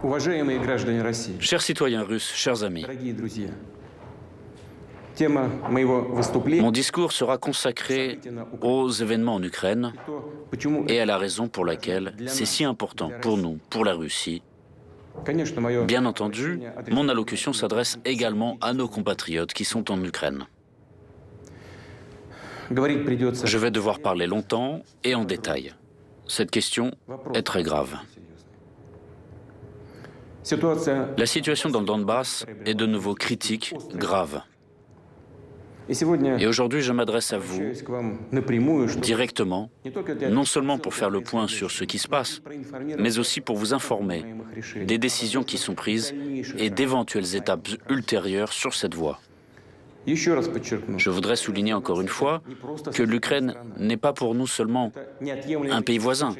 Уважаемые граждане России, Chers citoyens russes, chers amis, дорогие друзья, тема моего выступления mon discours sera consacré aux événements en Ukraine и то, почему, et à la raison pour laquelle c'est si important pour nous, pour la Russie. конечно, мое Bien entendu, mon allocution s'adresse également à nos compatriotes qui sont en Ukraine. говорить придется. Je vais devoir parler longtemps et en détail. Cette question est très grave. Ситуация. La situation dans le Donbass est de nouveau critique, grave. И сегодня Et aujourd'hui, je m'adresse à vous обращаюсь к вам напрямую, чтобы directement, не только для non seulement pour faire le point sur ce qui se passe, mais aussi pour vous informer des décisions qui sont prises et d'éventuelles étapes ultérieures sur cette voie. Еще раз подчеркну, Je voudrais souligner encore une fois que l'Ukraine n'est pas pour nous seulement un pays voisin.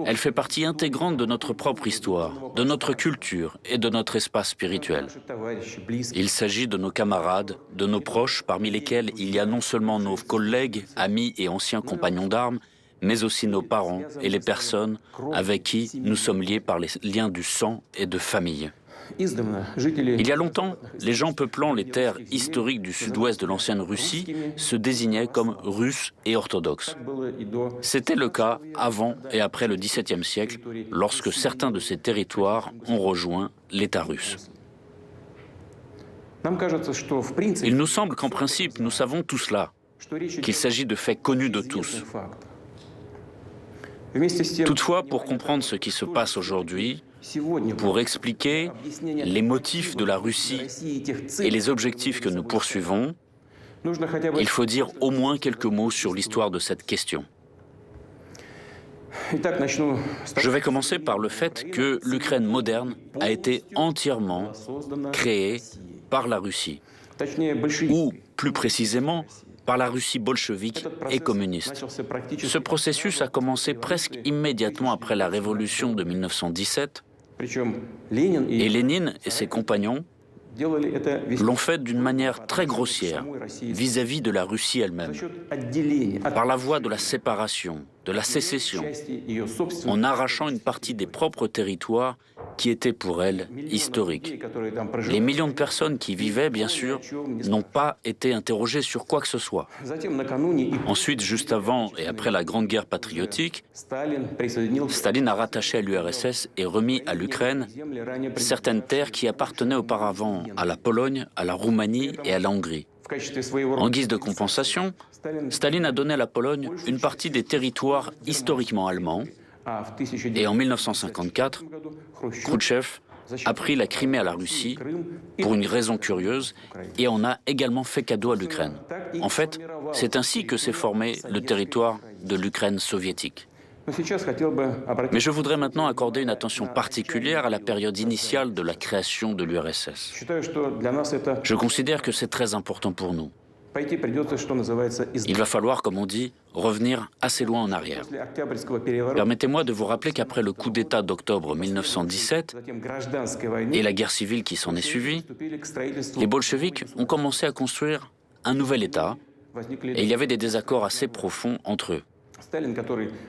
Elle fait partie intégrante de notre propre histoire, de notre culture et de notre espace spirituel. Il s'agit de nos camarades, de nos proches, parmi lesquels il y a non seulement nos collègues, amis et anciens compagnons d'armes, mais aussi nos parents et les personnes avec qui nous sommes liés par les liens du sang et de famille. Il y a longtemps, les gens peuplant les terres historiques du sud-ouest de l'ancienne Russie se désignaient comme Russes et orthodoxes. C'était le cas avant et après le XVIIe siècle, lorsque certains de ces territoires ont rejoint l'État russe. Il nous semble qu'en principe, nous savons tout cela, qu'il s'agit de faits connus de tous. Toutefois, pour comprendre ce qui se passe aujourd'hui, pour expliquer les motifs de la Russie et les objectifs que nous poursuivons, il faut dire au moins quelques mots sur l'histoire de cette question. Je vais commencer par le fait que l'Ukraine moderne a été entièrement créée par la Russie, ou plus précisément par la Russie bolchevique et communiste. Ce processus a commencé presque immédiatement après la révolution de 1917, et Lénine et ses compagnons l'ont fait d'une manière très grossière vis-à-vis de la Russie elle-même, par la voie de la séparation, de la sécession, en arrachant une partie des propres territoires qui étaient pour elle historiques. Les millions de personnes qui y vivaient, bien sûr, n'ont pas été interrogées sur quoi que ce soit. Ensuite, juste avant et après la Grande Guerre patriotique, Staline a rattaché à l'URSS et remis à l'Ukraine certaines terres qui appartenaient auparavant à la Pologne, à la Roumanie et à la Hongrie. En guise de compensation, Staline a donné à la Pologne une partie des territoires historiquement allemands, et en 1954, Khrouchtchev a pris la Crimée à la Russie pour une raison curieuse et en a également fait cadeau à l'Ukraine. En fait, c'est ainsi que s'est formé le territoire de l'Ukraine soviétique. Mais je voudrais maintenant accorder une attention particulière à la période initiale de la création de l'URSS. Je considère que c'est très important pour nous. Il va falloir, comme on dit, revenir assez loin en arrière. Permettez-moi de vous rappeler qu'après le coup d'État d'octobre 1917 et la guerre civile qui s'en est suivie, les bolcheviks ont commencé à construire un nouvel État et il y avait des désaccords assez profonds entre eux.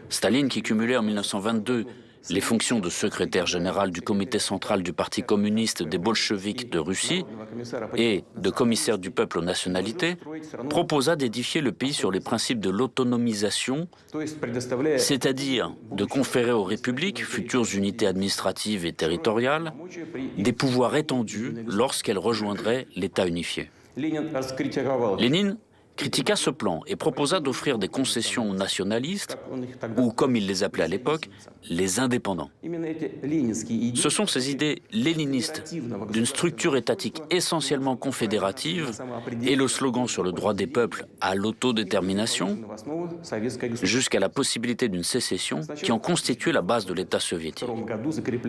Staline, qui cumulait en 1922 les fonctions de secrétaire général du comité central du Parti communiste des bolcheviks de Russie et de commissaire du peuple aux nationalités, proposa d'édifier le pays sur les principes de l'autonomisation, c'est-à-dire de conférer aux républiques, futures unités administratives et territoriales, des pouvoirs étendus lorsqu'elles rejoindraient l'État unifié. Lénine critiqua ce plan et proposa d'offrir des concessions aux nationalistes, ou comme il les appelait à l'époque, les indépendants. Ce sont ces idées léninistes d'une structure étatique essentiellement confédérative et le slogan sur le droit des peuples à l'autodétermination, jusqu'à la possibilité d'une sécession qui ont constitué la base de l'État soviétique.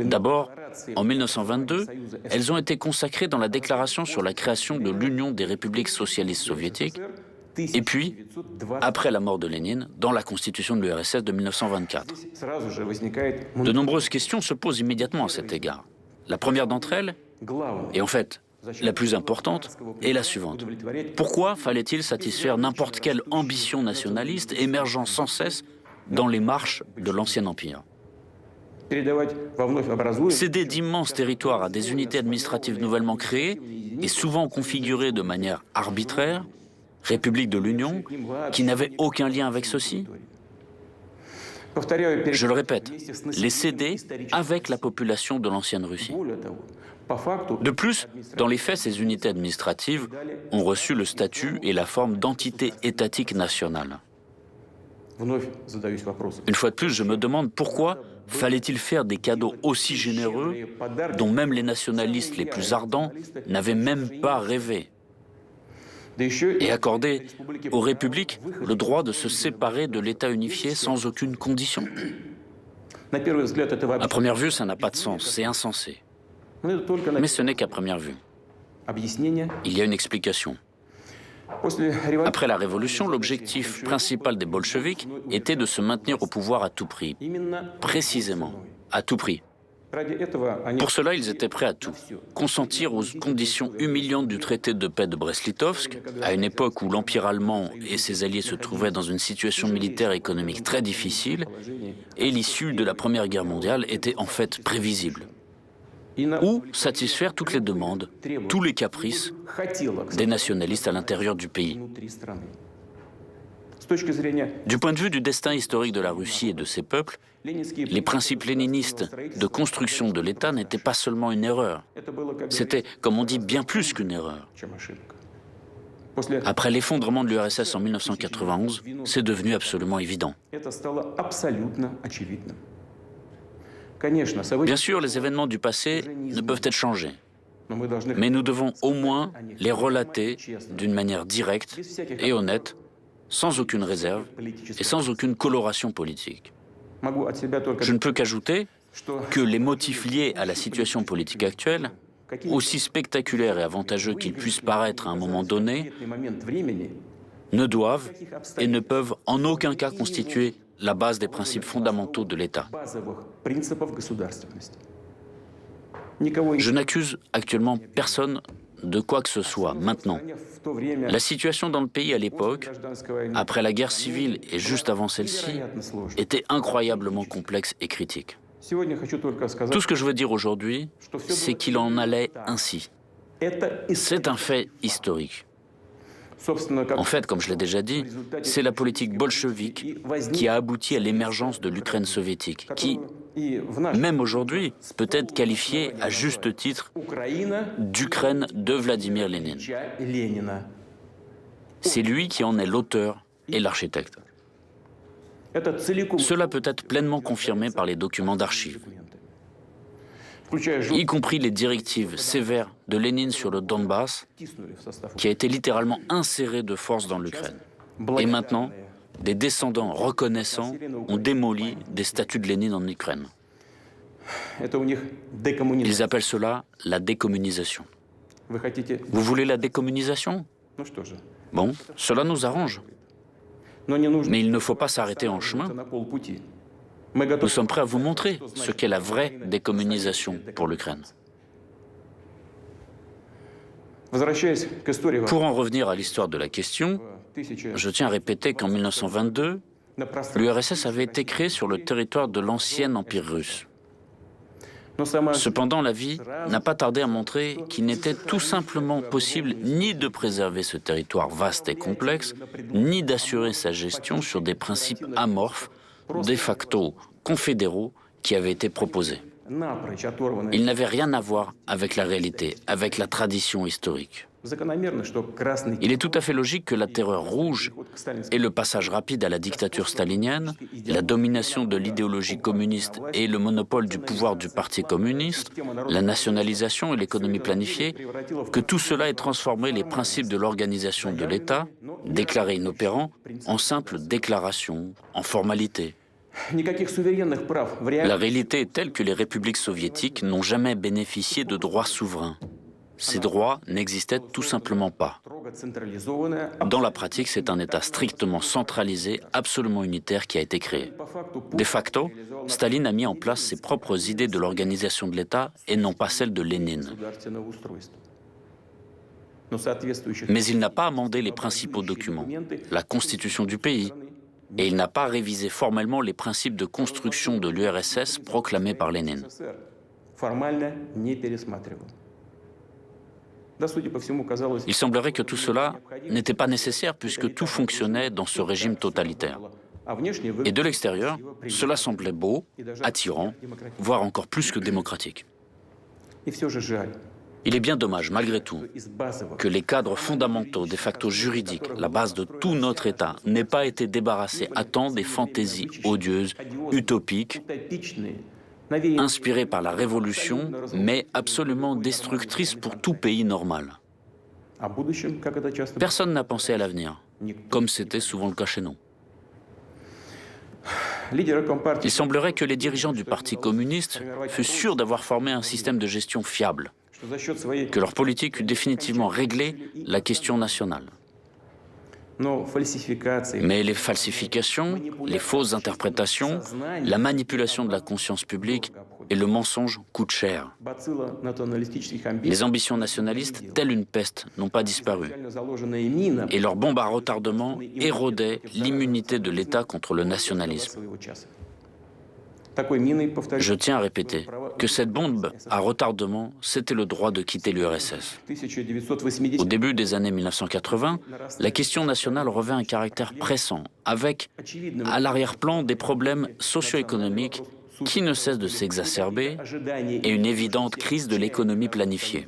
D'abord, en 1922, elles ont été consacrées dans la déclaration sur la création de l'Union des républiques socialistes soviétiques, et puis, après la mort de Lénine, dans la constitution de l'URSS de 1924. De nombreuses questions se posent immédiatement à cet égard. La première d'entre elles, et en fait la plus importante, est la suivante. Pourquoi fallait-il satisfaire n'importe quelle ambition nationaliste émergeant sans cesse dans les marches de l'ancien empire ? Céder d'immenses territoires à des unités administratives nouvellement créées et souvent configurées de manière arbitraire, République de l'Union, qui n'avaient aucun lien avec ceci. Je le répète, les céder avec la population de l'ancienne Russie. De plus, dans les faits, ces unités administratives ont reçu le statut et la forme d'entité étatique nationale. Une fois de plus, je me demande pourquoi fallait-il faire des cadeaux aussi généreux dont même les nationalistes les plus ardents n'avaient même pas rêvé, et accorder aux républiques le droit de se séparer de l'État unifié sans aucune condition. À première vue, ça n'a pas de sens, c'est insensé. Mais ce n'est qu'à première vue. Il y a une explication. Après la Révolution, l'objectif principal des bolcheviks était de se maintenir au pouvoir à tout prix. Précisément, à tout prix. Pour cela, ils étaient prêts à tout. Consentir aux conditions humiliantes du traité de paix de Brest-Litovsk, à une époque où l'Empire allemand et ses alliés se trouvaient dans une situation militaire et économique très difficile, et l'issue de la Première Guerre mondiale était en fait prévisible. Ou satisfaire toutes les demandes, tous les caprices des nationalistes à l'intérieur du pays. Du point de vue du destin historique de la Russie et de ses peuples, les principes léninistes de construction de l'État n'étaient pas seulement une erreur. C'était, comme on dit, bien plus qu'une erreur. Après l'effondrement de l'URSS en 1991, c'est devenu absolument évident. Bien sûr, les événements du passé ne peuvent être changés, mais nous devons au moins les relater d'une manière directe et honnête, sans aucune réserve et sans aucune coloration politique. Je ne peux qu'ajouter que les motifs liés à la situation politique actuelle, aussi spectaculaires et avantageux qu'ils puissent paraître à un moment donné, ne doivent et ne peuvent en aucun cas constituer la base des principes fondamentaux de l'État. Je n'accuse actuellement personne de quoi que ce soit maintenant. La situation dans le pays à l'époque, après la guerre civile et juste avant celle-ci, était incroyablement complexe et critique. Tout ce que je veux dire aujourd'hui, c'est qu'il en allait ainsi. C'est un fait historique. En fait, comme je l'ai déjà dit, c'est la politique bolchevique qui a abouti à l'émergence de l'Ukraine soviétique, qui, même aujourd'hui, peut être qualifiée à juste titre d'Ukraine de Vladimir Lénine. C'est lui qui en est l'auteur et l'architecte. Cela peut être pleinement confirmé par les documents d'archives, y compris les directives sévères de Lénine sur le Donbass, qui a été littéralement inséré de force dans l'Ukraine. Et maintenant, des descendants reconnaissants ont démoli des statues de Lénine en Ukraine. Ils appellent cela la décommunisation. Vous voulez la décommunisation? Bon, cela nous arrange. Mais il ne faut pas s'arrêter en chemin. Nous sommes prêts à vous montrer ce qu'est la vraie décommunisation pour l'Ukraine. Pour en revenir à l'histoire de la question, je tiens à répéter qu'en 1922, l'URSS avait été créée sur le territoire de l'ancien empire russe. Cependant, la vie n'a pas tardé à montrer qu'il n'était tout simplement possible ni de préserver ce territoire vaste et complexe, ni d'assurer sa gestion sur des principes amorphes, de facto confédéraux, qui avaient été proposés. Ils n'avaient rien à voir avec la réalité, avec la tradition historique. Il est tout à fait logique que la terreur rouge et le passage rapide à la dictature stalinienne, la domination de l'idéologie communiste et le monopole du pouvoir du Parti communiste, la nationalisation et l'économie planifiée, que tout cela ait transformé les principes de l'organisation de l'État, déclarés inopérants, en simples déclarations, en formalités. La réalité est telle que les républiques soviétiques n'ont jamais bénéficié de droits souverains. Ces droits n'existaient tout simplement pas. Dans la pratique, c'est un État strictement centralisé, absolument unitaire qui a été créé. De facto, Staline a mis en place ses propres idées de l'organisation de l'État et non pas celles de Lénine. Mais il n'a pas amendé les principaux documents, la constitution du pays, et il n'a pas révisé formellement les principes de construction de l'URSS proclamés par Lénine. Il semblerait que tout cela n'était pas nécessaire puisque tout fonctionnait dans ce régime totalitaire. Et de l'extérieur, cela semblait beau, attirant, voire encore plus que démocratique. Il est bien dommage, malgré tout, que les cadres fondamentaux, des factos juridiques, la base de tout notre État, n'aient pas été débarrassés à temps des fantaisies odieuses, utopiques, inspirées par la Révolution, mais absolument destructrices pour tout pays normal. Personne n'a pensé à l'avenir, comme c'était souvent le cas chez nous. Il semblerait que les dirigeants du Parti communiste fussent sûrs d'avoir formé un système de gestion fiable, que leur politique eût définitivement réglé la question nationale. Mais les falsifications, les fausses interprétations, la manipulation de la conscience publique et le mensonge coûtent cher. Les ambitions nationalistes, telles une peste, n'ont pas disparu. Et leur bombe à retardement érodait l'immunité de l'État contre le nationalisme. Je tiens à répéter que cette bombe à retardement, c'était le droit de quitter l'URSS. Au début des années 1980, la question nationale revêt un caractère pressant, avec à l'arrière-plan des problèmes socio-économiques qui ne cessent de s'exacerber et une évidente crise de l'économie planifiée.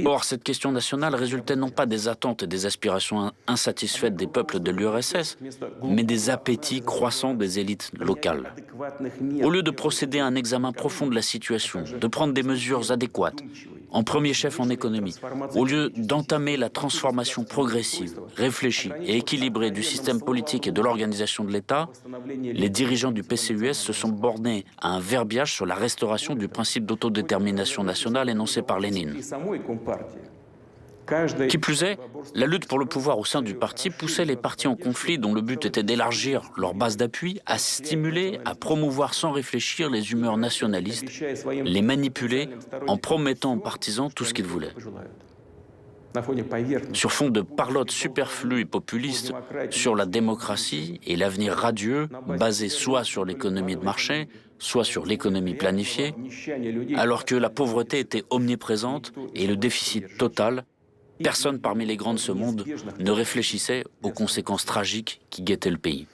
Or, cette question nationale résultait non pas des attentes et des aspirations insatisfaites des peuples de l'URSS, mais des appétits croissants des élites locales. Au lieu de procéder à un examen profond de la situation, de prendre des mesures adéquates, en premier chef en économie, au lieu d'entamer la transformation progressive, réfléchie et équilibrée du système politique et de l'organisation de l'État, les dirigeants du PCUS se sont bornés à un verbiage sur la restauration du principe d'autodétermination nationale énoncé par Lénine. Qui plus est, la lutte pour le pouvoir au sein du parti poussait les partis en conflit dont le but était d'élargir leur base d'appui, à stimuler, à promouvoir sans réfléchir les humeurs nationalistes, les manipuler en promettant aux partisans tout ce qu'ils voulaient. Sur fond de parlotte superflue et populiste sur la démocratie et l'avenir radieux, basé soit sur l'économie de marché, soit sur l'économie planifiée, alors que la pauvreté était omniprésente et le déficit total, personne parmi les grands de ce monde ne réfléchissait aux conséquences tragiques qui guettaient le pays.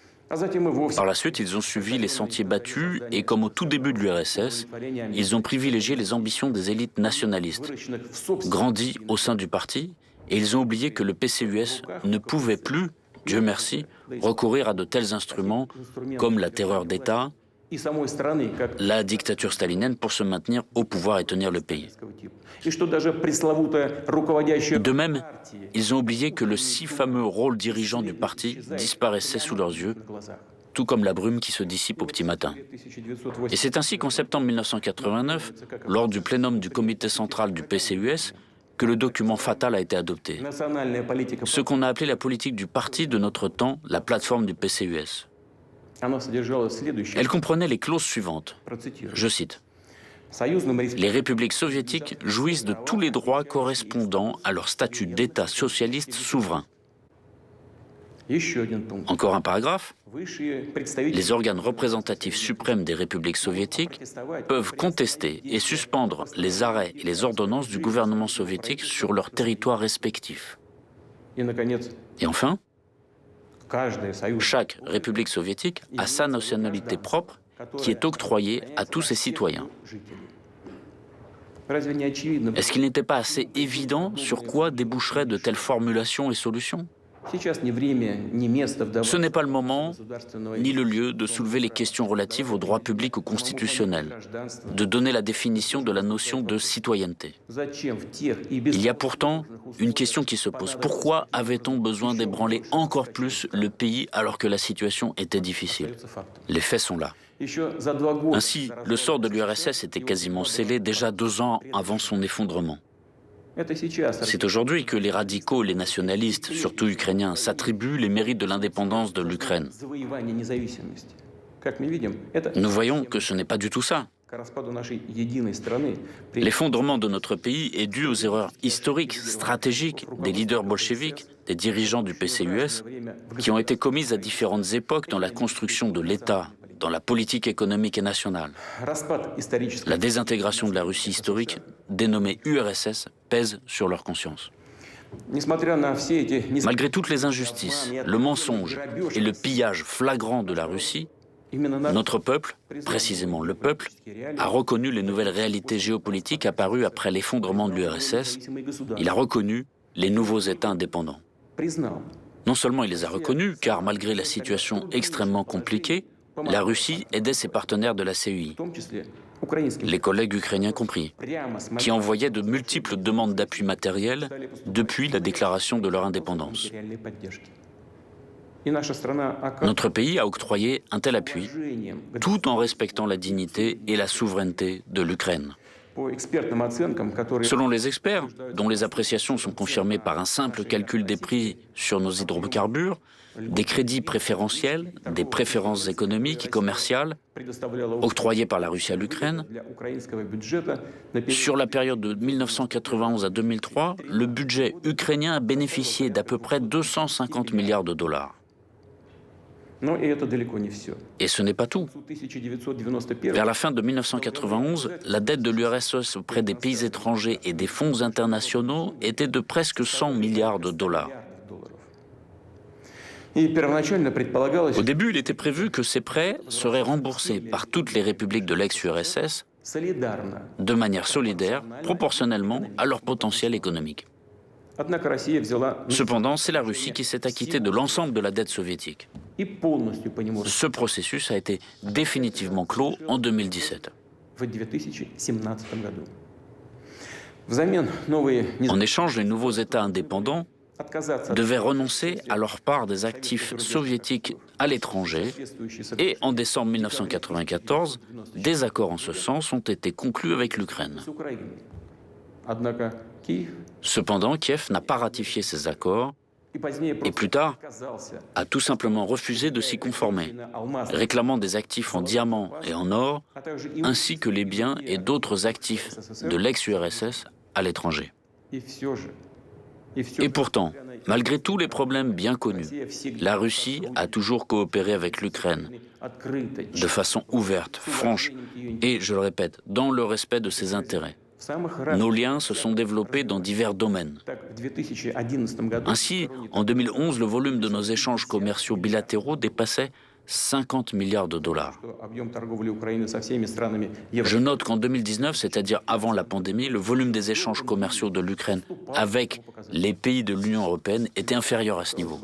Par la suite, ils ont suivi les sentiers battus et, comme au tout début de l'URSS, ils ont privilégié les ambitions des élites nationalistes, grandies au sein du parti, et ils ont oublié que le PCUS ne pouvait plus, Dieu merci, recourir à de tels instruments comme la terreur d'État, la dictature stalinienne pour se maintenir au pouvoir et tenir le pays. De même, ils ont oublié que le si fameux rôle dirigeant du parti disparaissait sous leurs yeux, tout comme la brume qui se dissipe au petit matin. Et c'est ainsi qu'en septembre 1989, lors du plénum du comité central du PCUS, que le document fatal a été adopté. Ce qu'on a appelé la politique du parti de notre temps, la plateforme du PCUS. Elle comprenait les clauses suivantes. Je cite. Les républiques soviétiques jouissent de tous les droits correspondant à leur statut d'État socialiste souverain. Encore un paragraphe. Les organes représentatifs suprêmes des républiques soviétiques peuvent contester et suspendre les arrêts et les ordonnances du gouvernement soviétique sur leur territoire respectif. Et enfin, chaque république soviétique a sa nationalité propre qui est octroyée à tous ses citoyens. Est-ce qu'il n'était pas assez évident sur quoi déboucheraient de telles formulations et solutions ? Ce n'est pas le moment ni le lieu de soulever les questions relatives aux droits publics ou constitutionnels, de donner la définition de la notion de citoyenneté. Il y a pourtant une question qui se pose. Pourquoi avait-on besoin d'ébranler encore plus le pays alors que la situation était difficile ? Les faits sont là. Ainsi, le sort de l'URSS était quasiment scellé déjà 2 ans avant son effondrement. C'est aujourd'hui que les radicaux et les nationalistes, surtout ukrainiens, s'attribuent les mérites de l'indépendance de l'Ukraine. Nous voyons que ce n'est pas du tout ça. L'effondrement de notre pays est dû aux erreurs historiques, stratégiques des leaders bolcheviques, des dirigeants du PCUS, qui ont été commises à différentes époques dans la construction de l'État, dans la politique économique et nationale. La désintégration de la Russie historique, dénommée URSS, pèse sur leur conscience. Malgré toutes les injustices, le mensonge et le pillage flagrant de la Russie, notre peuple, précisément le peuple, a reconnu les nouvelles réalités géopolitiques apparues après l'effondrement de l'URSS. Il a reconnu les nouveaux États indépendants. Non seulement il les a reconnus, car malgré la situation extrêmement compliquée, la Russie aidait ses partenaires de la CEI, les collègues ukrainiens compris, qui envoyaient de multiples demandes d'appui matériel depuis la déclaration de leur indépendance. Notre pays a octroyé un tel appui, tout en respectant la dignité et la souveraineté de l'Ukraine. Selon les experts, dont les appréciations sont confirmées par un simple calcul des prix sur nos hydrocarbures, des crédits préférentiels, des préférences économiques et commerciales octroyés par la Russie à l'Ukraine, sur la période de 1991 à 2003, le budget ukrainien a bénéficié d'à peu près 250 milliards de dollars. Et ce n'est pas tout. Vers la fin de 1991, la dette de l'URSS auprès des pays étrangers et des fonds internationaux était de presque 100 milliards de dollars. Au début, il était prévu que ces prêts seraient remboursés par toutes les républiques de l'ex-URSS de manière solidaire, proportionnellement à leur potentiel économique. Cependant, c'est la Russie qui s'est acquittée de l'ensemble de la dette soviétique. Ce processus a été définitivement clos en 2017. En échange, les nouveaux États indépendants devaient renoncer à leur part des actifs soviétiques à l'étranger et en décembre 1994, des accords en ce sens ont été conclus avec l'Ukraine. Cependant, Kiev n'a pas ratifié ces accords et plus tard a tout simplement refusé de s'y conformer, réclamant des actifs en diamants et en or, ainsi que les biens et d'autres actifs de l'ex-URSS à l'étranger. Et pourtant, malgré tous les problèmes bien connus, la Russie a toujours coopéré avec l'Ukraine de façon ouverte, franche et, je le répète, dans le respect de ses intérêts. Nos liens se sont développés dans divers domaines. Ainsi, en 2011, le volume de nos échanges commerciaux bilatéraux dépassait 50 milliards de dollars. Je note qu'en 2019, c'est-à-dire avant la pandémie, le volume des échanges commerciaux de l'Ukraine avec les pays de l'Union européenne était inférieur à ce niveau.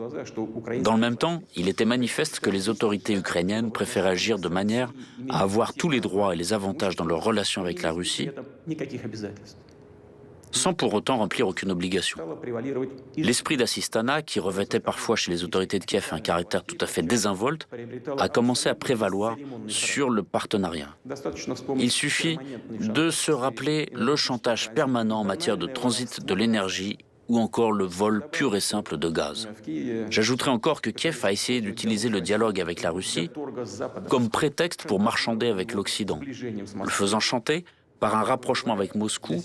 Dans le même temps, il était manifeste que les autorités ukrainiennes préféraient agir de manière à avoir tous les droits et les avantages dans leurs relations avec la Russie, sans pour autant remplir aucune obligation. L'esprit d'assistanat, qui revêtait parfois chez les autorités de Kiev un caractère tout à fait désinvolte, a commencé à prévaloir sur le partenariat. Il suffit de se rappeler le chantage permanent en matière de transit de l'énergie ou encore le vol pur et simple de gaz. J'ajouterai encore que Kiev a essayé d'utiliser le dialogue avec la Russie comme prétexte pour marchander avec l'Occident, le faisant chanter par un rapprochement avec Moscou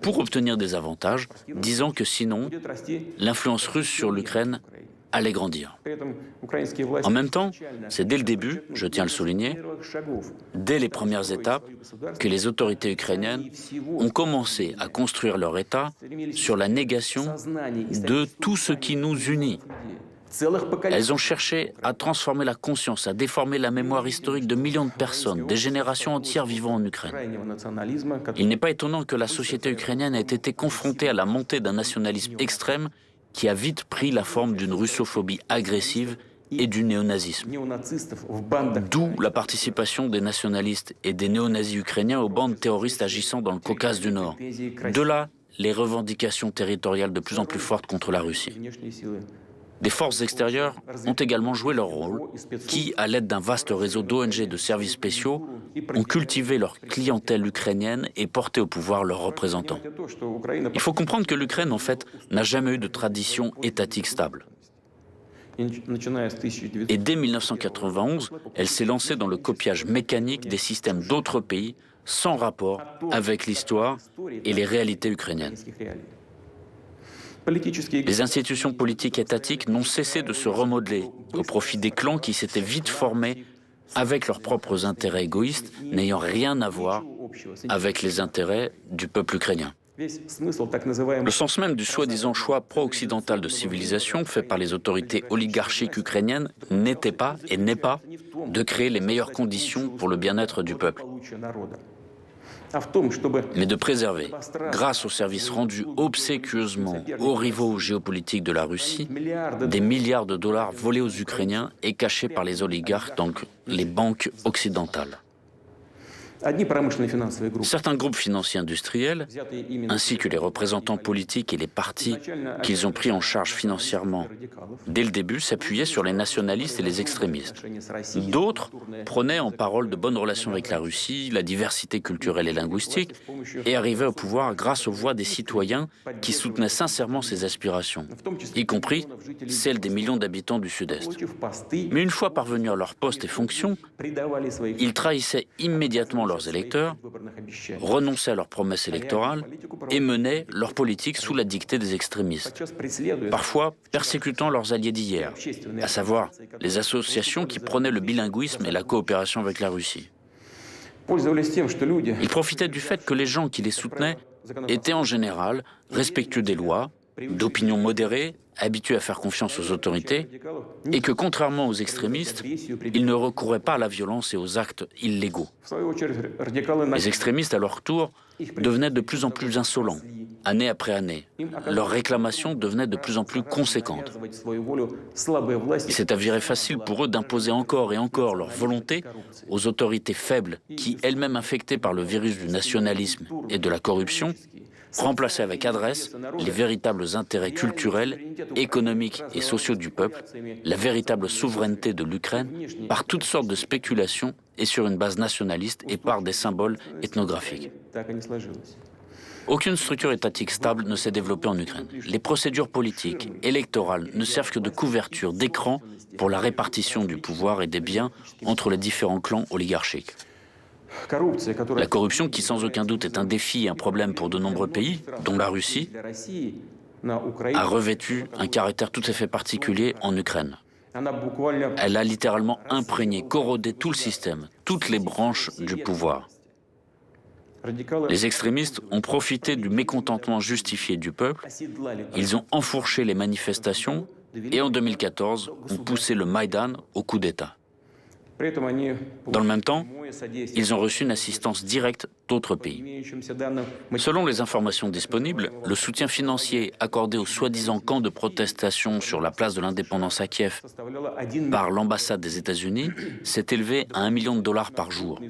pour obtenir des avantages, disant que sinon, l'influence russe sur l'Ukraine allait grandir. En même temps, c'est dès le début, je tiens à le souligner, dès les premières étapes, que les autorités ukrainiennes ont commencé à construire leur État sur la négation de tout ce qui nous unit. Elles ont cherché à transformer la conscience, à déformer la mémoire historique de millions de personnes, des générations entières vivant en Ukraine. Il n'est pas étonnant que la société ukrainienne ait été confrontée à la montée d'un nationalisme extrême qui a vite pris la forme d'une russophobie agressive et du néonazisme. D'où la participation des nationalistes et des néonazis ukrainiens aux bandes terroristes agissant dans le Caucase du Nord. De là, les revendications territoriales de plus en plus fortes contre la Russie. Des forces extérieures ont également joué leur rôle, qui, à l'aide d'un vaste réseau d'ONG de services spéciaux, ont cultivé leur clientèle ukrainienne et porté au pouvoir leurs représentants. Il faut comprendre que l'Ukraine, en fait, n'a jamais eu de tradition étatique stable. Et dès 1991, elle s'est lancée dans le copiage mécanique des systèmes d'autres pays, sans rapport avec l'histoire et les réalités ukrainiennes. Les institutions politiques étatiques n'ont cessé de se remodeler au profit des clans qui s'étaient vite formés avec leurs propres intérêts égoïstes, n'ayant rien à voir avec les intérêts du peuple ukrainien. Le sens même du soi-disant choix pro-occidental de civilisation fait par les autorités oligarchiques ukrainiennes n'était pas et n'est pas de créer les meilleures conditions pour le bien-être du peuple, mais de préserver, grâce aux services rendus obséquieusement aux rivaux géopolitiques de la Russie, des milliards de dollars volés aux Ukrainiens et cachés par les oligarques dans les banques occidentales. Certains groupes financiers industriels, ainsi que les représentants politiques et les partis qu'ils ont pris en charge financièrement dès le début, s'appuyaient sur les nationalistes et les extrémistes. D'autres prenaient en parole de bonnes relations avec la Russie, la diversité culturelle et linguistique, et arrivaient au pouvoir grâce aux voix des citoyens qui soutenaient sincèrement ces aspirations, y compris celles des millions d'habitants du Sud-Est. Mais une fois parvenus à leur poste et fonctions, ils trahissaient immédiatement leurs électeurs, renonçaient à leurs promesses électorales et menaient leur politique sous la dictée des extrémistes, parfois persécutant leurs alliés d'hier, à savoir les associations qui prônaient le bilinguisme et la coopération avec la Russie. Ils profitaient du fait que les gens qui les soutenaient étaient en général respectueux des lois, d'opinion modérée, habitués à faire confiance aux autorités, et que, contrairement aux extrémistes, ils ne recouraient pas à la violence et aux actes illégaux. Les extrémistes, à leur tour, devenaient de plus en plus insolents, année après année. Leurs réclamations devenaient de plus en plus conséquentes. Il s'est avéré facile pour eux d'imposer encore et encore leur volonté aux autorités faibles qui, elles-mêmes infectées par le virus du nationalisme et de la corruption, remplacer avec adresse les véritables intérêts culturels, économiques et sociaux du peuple, la véritable souveraineté de l'Ukraine, par toutes sortes de spéculations et sur une base nationaliste et par des symboles ethnographiques. Aucune structure étatique stable ne s'est développée en Ukraine. Les procédures politiques, électorales, ne servent que de couverture, d'écran pour la répartition du pouvoir et des biens entre les différents clans oligarchiques. La corruption, qui sans aucun doute est un défi et un problème pour de nombreux pays, dont la Russie, a revêtu un caractère tout à fait particulier en Ukraine. Elle a littéralement imprégné, corrodé tout le système, toutes les branches du pouvoir. Les extrémistes ont profité du mécontentement justifié du peuple, ils ont enfourché les manifestations et en 2014 ont poussé le Maïdan au coup d'État. Dans le même temps, ils ont reçu une assistance directe d'autres pays. Selon les informations disponibles, le soutien financier accordé au soi-disant camp de protestation sur la place de l'Indépendance à Kiev par l'ambassade des États-Unis s'est élevé à $1 million par jour.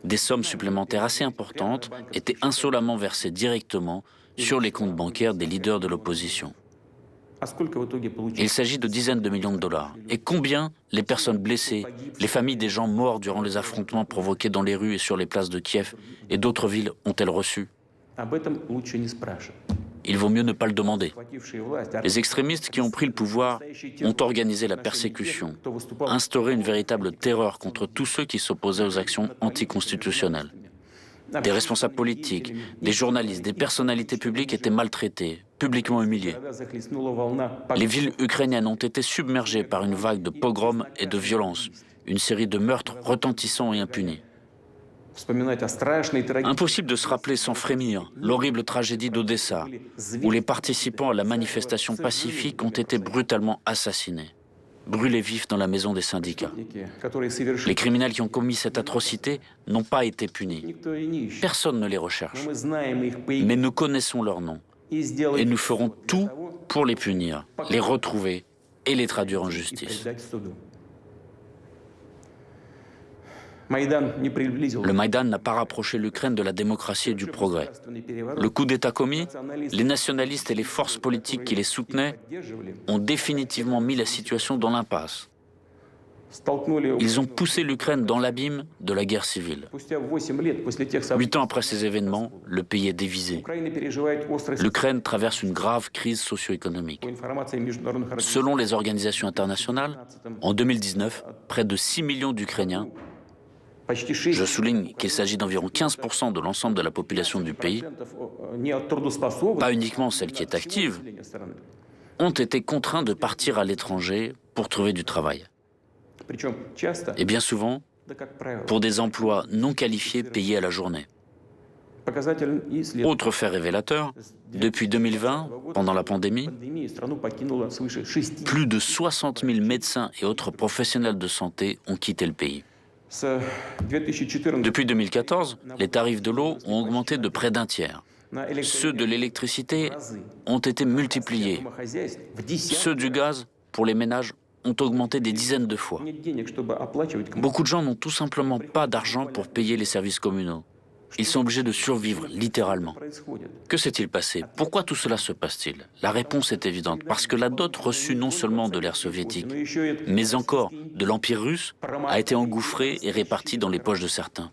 Des sommes supplémentaires assez importantes étaient insolemment versées directement sur les comptes bancaires des leaders de l'opposition. Il s'agit de dizaines de millions de dollars. Et combien les personnes blessées, les familles des gens morts durant les affrontements provoqués dans les rues et sur les places de Kiev et d'autres villes ont-elles reçu? Il vaut mieux ne pas le demander. Les extrémistes qui ont pris le pouvoir ont organisé la persécution, instauré une véritable terreur contre tous ceux qui s'opposaient aux actions anticonstitutionnelles. Des responsables politiques, des journalistes, des personnalités publiques étaient maltraités, publiquement humiliés. Les villes ukrainiennes ont été submergées par une vague de pogroms et de violences, une série de meurtres retentissants et impunis. Impossible de se rappeler sans frémir l'horrible tragédie d'Odessa, où les participants à la manifestation pacifique ont été brutalement assassinés, brûlés vifs dans la maison des syndicats. Les criminels qui ont commis cette atrocité n'ont pas été punis. Personne ne les recherche. Mais nous connaissons leurs noms et nous ferons tout pour les punir, les retrouver et les traduire en justice. Le Maïdan n'a pas rapproché l'Ukraine de la démocratie et du progrès. Le coup d'État commis, les nationalistes et les forces politiques qui les soutenaient ont définitivement mis la situation dans l'impasse. Ils ont poussé l'Ukraine dans l'abîme de la guerre civile. 8 ans après ces événements, le pays est divisé. L'Ukraine traverse une grave crise socio-économique. Selon les organisations internationales, en 2019, près de 6 millions d'Ukrainiens Je souligne qu'il s'agit d'environ 15% de l'ensemble de la population du pays, pas uniquement celle qui est active, ont été contraints de partir à l'étranger pour trouver du travail. Et bien souvent, pour des emplois non qualifiés payés à la journée. Autre fait révélateur, depuis 2020, pendant la pandémie, plus de 60 000 médecins et autres professionnels de santé ont quitté le pays. Depuis 2014, les tarifs de l'eau ont augmenté de près d'un tiers. Ceux de l'électricité ont été multipliés. Ceux du gaz, pour les ménages, ont augmenté des dizaines de fois. Beaucoup de gens n'ont tout simplement pas d'argent pour payer les services communaux. Ils sont obligés de survivre, littéralement. Que s'est-il passé? Pourquoi tout cela se passe-t-il? La réponse est évidente, parce que la dot reçue non seulement de l'ère soviétique, mais encore de l'Empire russe, a été engouffrée et répartie dans les poches de certains.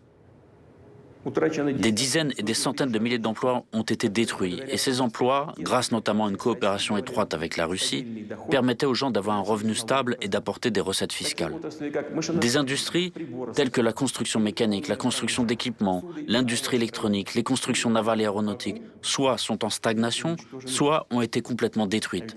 Des dizaines et des centaines de milliers d'emplois ont été détruits, et ces emplois, grâce notamment à une coopération étroite avec la Russie, permettaient aux gens d'avoir un revenu stable et d'apporter des recettes fiscales. Des industries telles que la construction mécanique, la construction d'équipements, l'industrie électronique, les constructions navales et aéronautiques, soit sont en stagnation, soit ont été complètement détruites,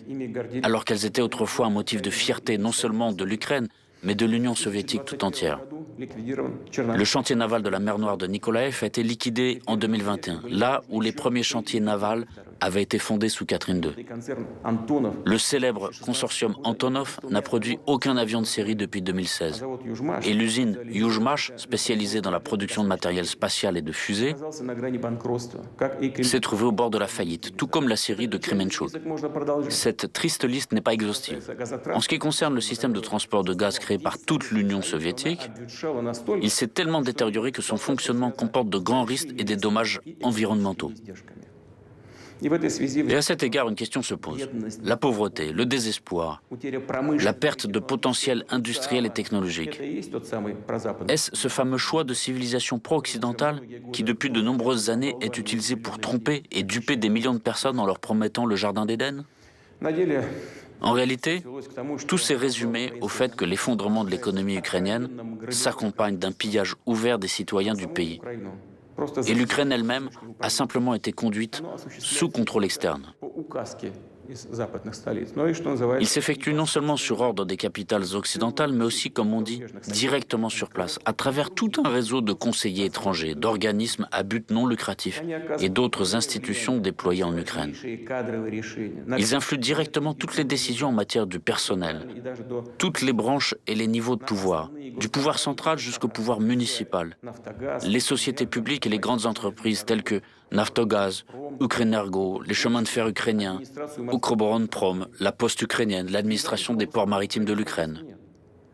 alors qu'elles étaient autrefois un motif de fierté non seulement de l'Ukraine, mais de l'Union soviétique tout entière. Le chantier naval de la mer Noire de Nikolaev a été liquidé en 2021, là où les premiers chantiers navals avaient été fondés sous Catherine II. Le célèbre consortium Antonov n'a produit aucun avion de série depuis 2016. Et l'usine Yuzhmash, spécialisée dans la production de matériel spatial et de fusées, s'est trouvée au bord de la faillite, tout comme la série de Kremenchuk. Cette triste liste n'est pas exhaustive. En ce qui concerne le système de transport de gaz créé par toute l'Union soviétique, il s'est tellement détérioré que son fonctionnement comporte de grands risques et des dommages environnementaux. Et à cet égard, une question se pose. La pauvreté, le désespoir, la perte de potentiel industriel et technologique. Est-ce ce fameux choix de civilisation pro-occidentale qui, depuis de nombreuses années, est utilisé pour tromper et duper des millions de personnes en leur promettant le jardin d'Éden? En réalité, tout s'est résumé au fait que l'effondrement de l'économie ukrainienne s'accompagne d'un pillage ouvert des citoyens du pays. Et l'Ukraine elle-même a simplement été conduite sous contrôle externe. Il s'effectue non seulement sur ordre des capitales occidentales, mais aussi, comme on dit, directement sur place, à travers tout un réseau de conseillers étrangers, d'organismes à but non lucratif et d'autres institutions déployées en Ukraine. Ils influent directement toutes les décisions en matière du personnel, toutes les branches et les niveaux de pouvoir, du pouvoir central jusqu'au pouvoir municipal, les sociétés publiques et les grandes entreprises telles que Naftogaz, Ukrenergo, les chemins de fer ukrainiens, Ukroboronprom, la poste ukrainienne, l'administration des ports maritimes de l'Ukraine.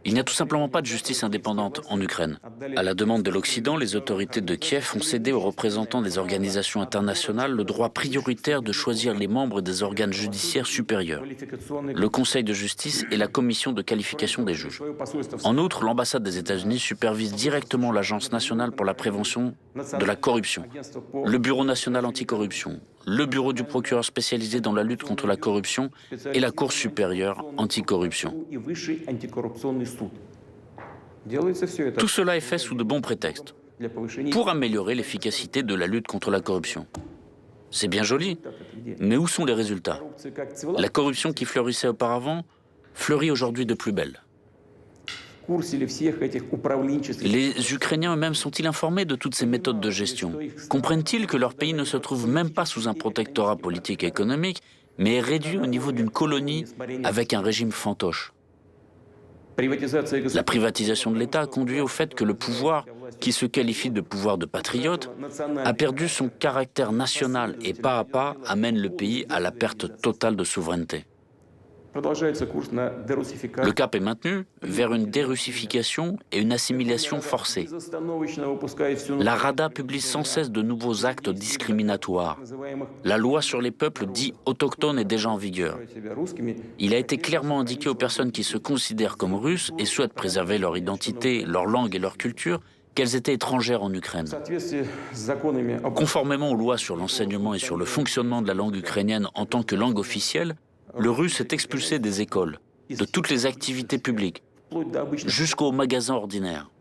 Il n'y a tout simplement pas de justice indépendante en Ukraine. À la demande de l'Occident, les autorités de Kiev ont cédé aux représentants des organisations internationales le droit prioritaire de choisir les membres des organes judiciaires supérieurs, le Conseil de justice et la Commission de qualification des juges. En outre, l'ambassade des États-Unis supervise directement l'Agence nationale pour la prévention de la corruption, le Bureau national anticorruption, le Bureau du procureur spécialisé dans la lutte contre la corruption et la Cour supérieure anticorruption. Tout cela est fait sous de bons prétextes, pour améliorer l'efficacité de la lutte contre la corruption. C'est bien joli, mais où sont les résultats? La corruption qui fleurissait auparavant fleurit aujourd'hui de plus belle. Les Ukrainiens eux-mêmes sont-ils informés de toutes ces méthodes de gestion? Comprennent-ils que leur pays ne se trouve même pas sous un protectorat politique et économique, mais est réduit au niveau d'une colonie avec un régime fantoche? La privatisation de l'État a conduit au fait que le pouvoir, qui se qualifie de pouvoir de patriote, a perdu son caractère national et pas à pas amène le pays à la perte totale de souveraineté. Le cap est maintenu vers une dérussification et une assimilation forcée. La Rada publie sans cesse de nouveaux actes discriminatoires. La loi sur les peuples dits autochtones est déjà en vigueur. Il a été clairement indiqué aux personnes qui se considèrent comme russes et souhaitent préserver leur identité, leur langue et leur culture qu'elles étaient étrangères en Ukraine. Conformément aux lois sur l'enseignement et sur le fonctionnement de la langue ukrainienne en tant que langue officielle, le russe est expulsé des écoles, de toutes les activités publiques, jusqu'aux magasins ordinaires.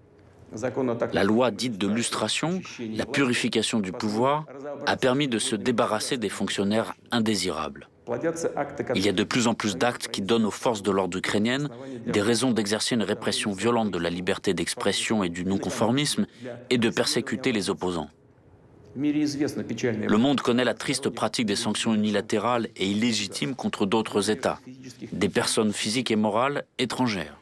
La loi dite de lustration, la purification du pouvoir, a permis de se débarrasser des fonctionnaires indésirables. Il y a de plus en plus d'actes qui donnent aux forces de l'ordre ukrainiennes des raisons d'exercer une répression violente de la liberté d'expression et du non-conformisme et de persécuter les opposants. Le monde connaît la triste pratique des sanctions unilatérales et illégitimes contre d'autres États, des personnes physiques et morales étrangères.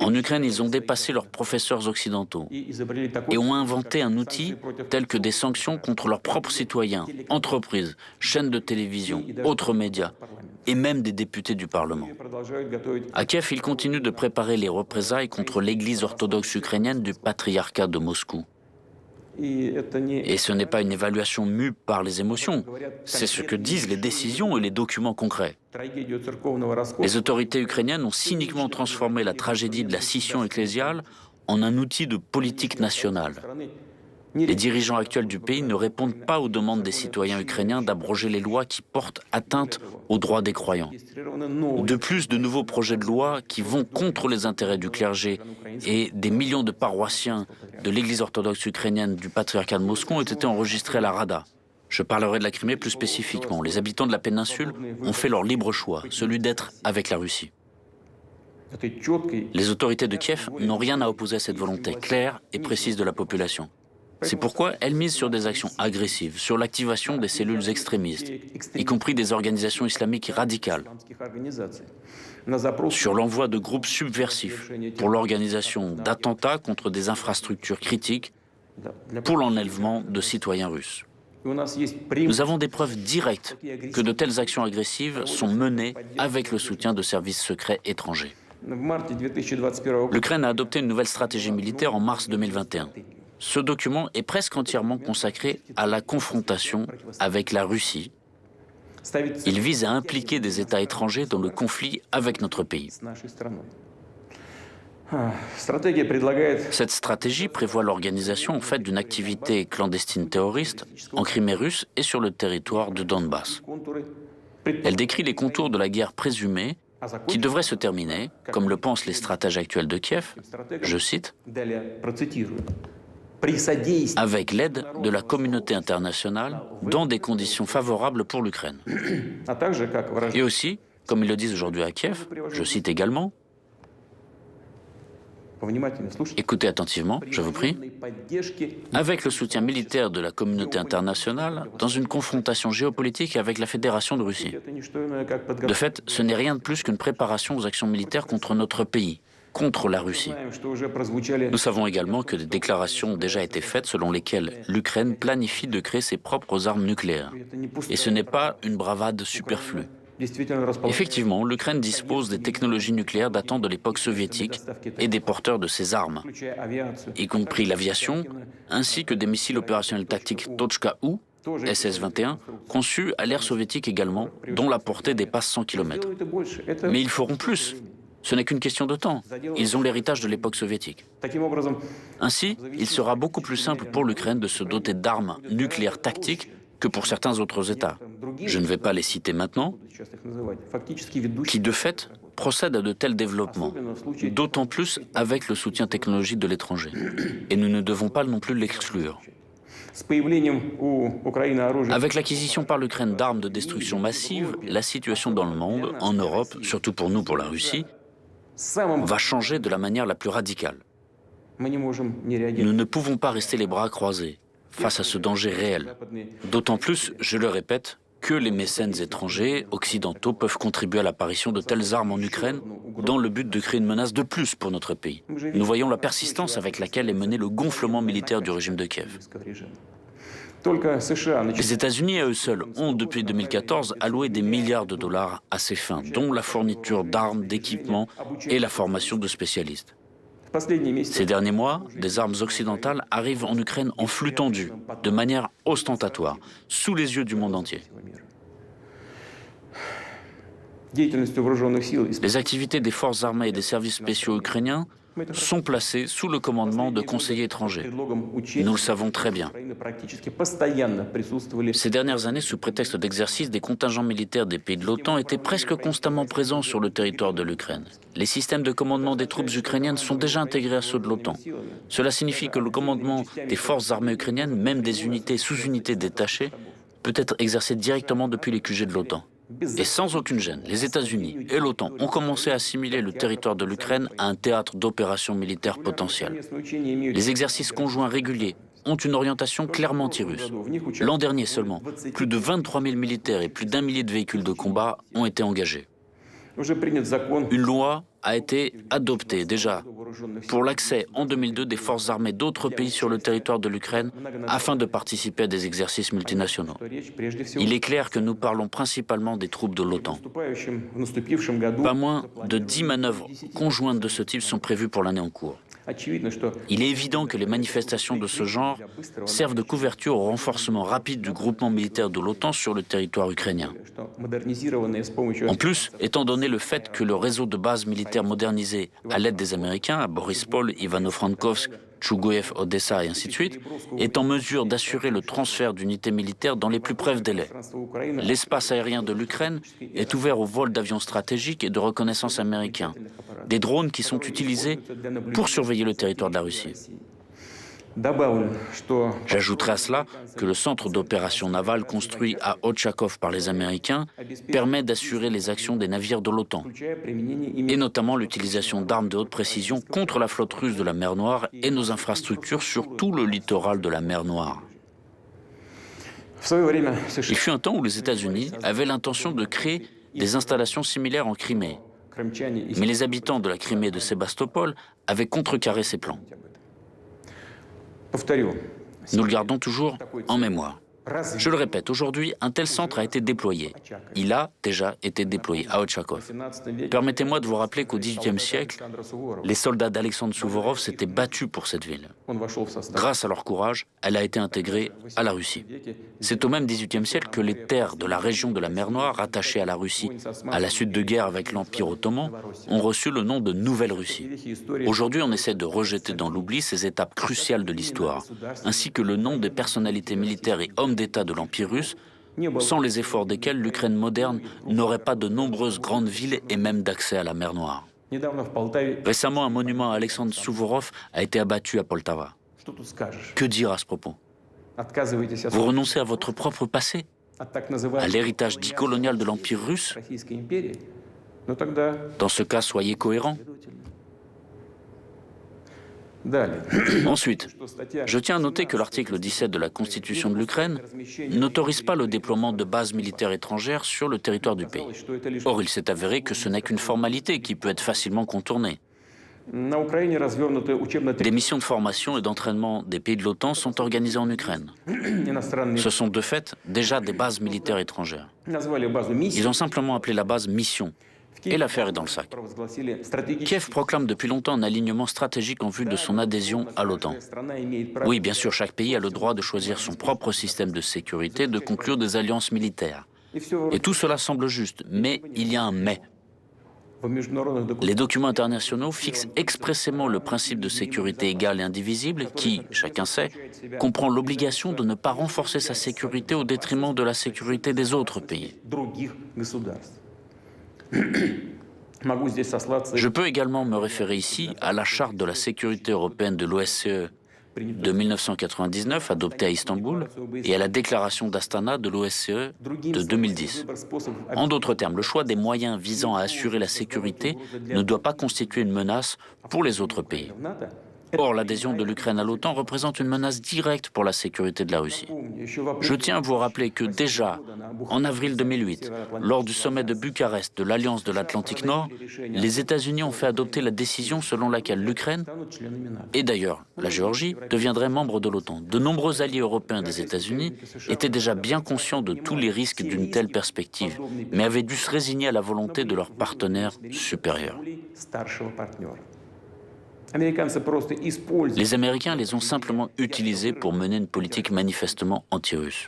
En Ukraine, ils ont dépassé leurs professeurs occidentaux et ont inventé un outil tel que des sanctions contre leurs propres citoyens, entreprises, chaînes de télévision, autres médias et même des députés du Parlement. À Kiev, ils continuent de préparer les représailles contre l'Église orthodoxe ukrainienne du patriarcat de Moscou. Et ce n'est pas une évaluation mue par les émotions, c'est ce que disent les décisions et les documents concrets. Les autorités ukrainiennes ont cyniquement transformé la tragédie de la scission ecclésiale en un outil de politique nationale. Les dirigeants actuels du pays ne répondent pas aux demandes des citoyens ukrainiens d'abroger les lois qui portent atteinte aux droits des croyants. De plus, de nouveaux projets de loi qui vont contre les intérêts du clergé et des millions de paroissiens de l'Église orthodoxe ukrainienne du patriarcat de Moscou ont été enregistrés à la Rada. Je parlerai de la Crimée plus spécifiquement. Les habitants de la péninsule ont fait leur libre choix, celui d'être avec la Russie. Les autorités de Kiev n'ont rien à opposer à cette volonté claire et précise de la population. C'est pourquoi elles misent sur des actions agressives, sur l'activation des cellules extrémistes, y compris des organisations islamiques radicales, sur l'envoi de groupes subversifs pour l'organisation d'attentats contre des infrastructures critiques, pour l'enlèvement de citoyens russes. Nous avons des preuves directes que de telles actions agressives sont menées avec le soutien de services secrets étrangers. L'Ukraine a adopté une nouvelle stratégie militaire en mars 2021. Ce document est presque entièrement consacré à la confrontation avec la Russie. Il vise à impliquer des États étrangers dans le conflit avec notre pays. Cette stratégie prévoit l'organisation en fait d'une activité clandestine terroriste en Crimée russe et sur le territoire de Donbass. Elle décrit les contours de la guerre présumée qui devrait se terminer, comme le pensent les stratèges actuels de Kiev, je cite, avec l'aide de la communauté internationale dans des conditions favorables pour l'Ukraine. Et aussi, comme ils le disent aujourd'hui à Kiev, je cite également, écoutez attentivement, je vous prie, avec le soutien militaire de la communauté internationale dans une confrontation géopolitique avec la Fédération de Russie. De fait, ce n'est rien de plus qu'une préparation aux actions militaires contre notre pays, contre la Russie. Nous savons également que des déclarations ont déjà été faites selon lesquelles l'Ukraine planifie de créer ses propres armes nucléaires. Et ce n'est pas une bravade superflue. Effectivement, l'Ukraine dispose des technologies nucléaires datant de l'époque soviétique et des porteurs de ces armes, y compris l'aviation, ainsi que des missiles opérationnels tactiques Tochka-U, SS-21, conçus à l'ère soviétique également, dont la portée dépasse 100 km. Mais ils feront plus. Ce n'est qu'une question de temps. Ils ont l'héritage de l'époque soviétique. Ainsi, il sera beaucoup plus simple pour l'Ukraine de se doter d'armes nucléaires tactiques que pour certains autres États. Je ne vais pas les citer maintenant, qui de fait procèdent à de tels développements, d'autant plus avec le soutien technologique de l'étranger. Et nous ne devons pas non plus l'exclure. Avec l'acquisition par l'Ukraine d'armes de destruction massive, la situation dans le monde, en Europe, surtout pour nous, pour la Russie, va changer de la manière la plus radicale. Nous ne pouvons pas rester les bras croisés face à ce danger réel. D'autant plus, je le répète, que les mécènes étrangers, occidentaux, peuvent contribuer à l'apparition de telles armes en Ukraine dans le but de créer une menace de plus pour notre pays. Nous voyons la persistance avec laquelle est mené le gonflement militaire du régime de Kiev. Les États-Unis à eux seuls ont, depuis 2014, alloué des milliards de dollars à ces fins, dont la fourniture d'armes, d'équipements et la formation de spécialistes. Ces derniers mois, des armes occidentales arrivent en Ukraine en flux tendu, de manière ostentatoire, sous les yeux du monde entier. Les activités des forces armées et des services spéciaux ukrainiens sont placés sous le commandement de conseillers étrangers. Nous le savons très bien. Ces dernières années, sous prétexte d'exercice, des contingents militaires des pays de l'OTAN étaient presque constamment présents sur le territoire de l'Ukraine. Les systèmes de commandement des troupes ukrainiennes sont déjà intégrés à ceux de l'OTAN. Cela signifie que le commandement des forces armées ukrainiennes, même des unités et sous-unités détachées, peut être exercé directement depuis les QG de l'OTAN. Et sans aucune gêne, les États-Unis et l'OTAN ont commencé à assimiler le territoire de l'Ukraine à un théâtre d'opérations militaires potentielles. Les exercices conjoints réguliers ont une orientation clairement anti-russe. L'an dernier seulement, plus de 23 000 militaires et plus d'1 millier de véhicules de combat ont été engagés. Une loi a été adoptée déjà pour l'accès en 2002 des forces armées d'autres pays sur le territoire de l'Ukraine afin de participer à des exercices multinationaux. Il est clair que nous parlons principalement des troupes de l'OTAN. Pas moins de 10 manœuvres conjointes de ce type sont prévues pour l'année en cours. Il est évident que les manifestations de ce genre servent de couverture au renforcement rapide du groupement militaire de l'OTAN sur le territoire ukrainien. En plus, étant donné le fait que le réseau de bases militaires modernisé à l'aide des Américains, à Borispol, Ivano-Frankovsk, Tchougoïev, Odessa et ainsi de suite, est en mesure d'assurer le transfert d'unités militaires dans les plus brefs délais. L'espace aérien de l'Ukraine est ouvert au vol d'avions stratégiques et de reconnaissance américains, des drones qui sont utilisés pour surveiller le territoire de la Russie. J'ajouterai à cela que le centre d'opération navale construit à Ochakov par les Américains permet d'assurer les actions des navires de l'OTAN, et notamment l'utilisation d'armes de haute précision contre la flotte russe de la mer Noire et nos infrastructures sur tout le littoral de la mer Noire. Il fut un temps où les États-Unis avaient l'intention de créer des installations similaires en Crimée, mais les habitants de la Crimée et de Sébastopol avaient contrecarré ces plans. Nous le gardons toujours en mémoire. Je le répète, aujourd'hui, un tel centre a été déployé. Il a déjà été déployé à Ochakov. Permettez-moi de vous rappeler qu'au XVIIIe siècle, les soldats d'Alexandre Souvorov s'étaient battus pour cette ville. Grâce à leur courage, elle a été intégrée à la Russie. C'est au même XVIIIe siècle que les terres de la région de la mer Noire, rattachées à la Russie à la suite de guerre avec l'Empire ottoman, ont reçu le nom de Nouvelle-Russie. Aujourd'hui, on essaie de rejeter dans l'oubli ces étapes cruciales de l'histoire, ainsi que le nom des personnalités militaires et hommes d'État de l'Empire russe, sans les efforts desquels l'Ukraine moderne n'aurait pas de nombreuses grandes villes et même d'accès à la mer Noire. Récemment, un monument à Alexandre Souvorov a été abattu à Poltava. Que dire à ce propos? Vous renoncez à votre propre passé, à l'héritage dit colonial de l'Empire russe? Dans ce cas, soyez cohérents. Ensuite, je tiens à noter que l'article 17 de la Constitution de l'Ukraine n'autorise pas le déploiement de bases militaires étrangères sur le territoire du pays. Or, il s'est avéré que ce n'est qu'une formalité qui peut être facilement contournée. Des missions de formation et d'entraînement des pays de l'OTAN sont organisées en Ukraine. Ce sont de fait déjà des bases militaires étrangères. Ils ont simplement appelé la base mission. Et l'affaire est dans le sac. Kiev proclame depuis longtemps un alignement stratégique en vue de son adhésion à l'OTAN. Oui, bien sûr, chaque pays a le droit de choisir son propre système de sécurité, de conclure des alliances militaires. Et tout cela semble juste, mais il y a un mais. Les documents internationaux fixent expressément le principe de sécurité égale et indivisible qui, chacun sait, comprend l'obligation de ne pas renforcer sa sécurité au détriment de la sécurité des autres pays. Je peux également me référer ici à la Charte de la sécurité européenne de l'OSCE de 1999, adoptée à Istanbul, et à la déclaration d'Astana de l'OSCE de 2010. En d'autres termes, le choix des moyens visant à assurer la sécurité ne doit pas constituer une menace pour les autres pays. Or, l'adhésion de l'Ukraine à l'OTAN représente une menace directe pour la sécurité de la Russie. Je tiens à vous rappeler que déjà, en avril 2008, lors du sommet de Bucarest de l'Alliance de l'Atlantique Nord, les États-Unis ont fait adopter la décision selon laquelle l'Ukraine, et d'ailleurs la Géorgie, deviendraient membres de l'OTAN. De nombreux alliés européens des États-Unis étaient déjà bien conscients de tous les risques d'une telle perspective, mais avaient dû se résigner à la volonté de leurs partenaires supérieurs. Les Américains les ont simplement utilisés pour mener une politique manifestement anti-russe.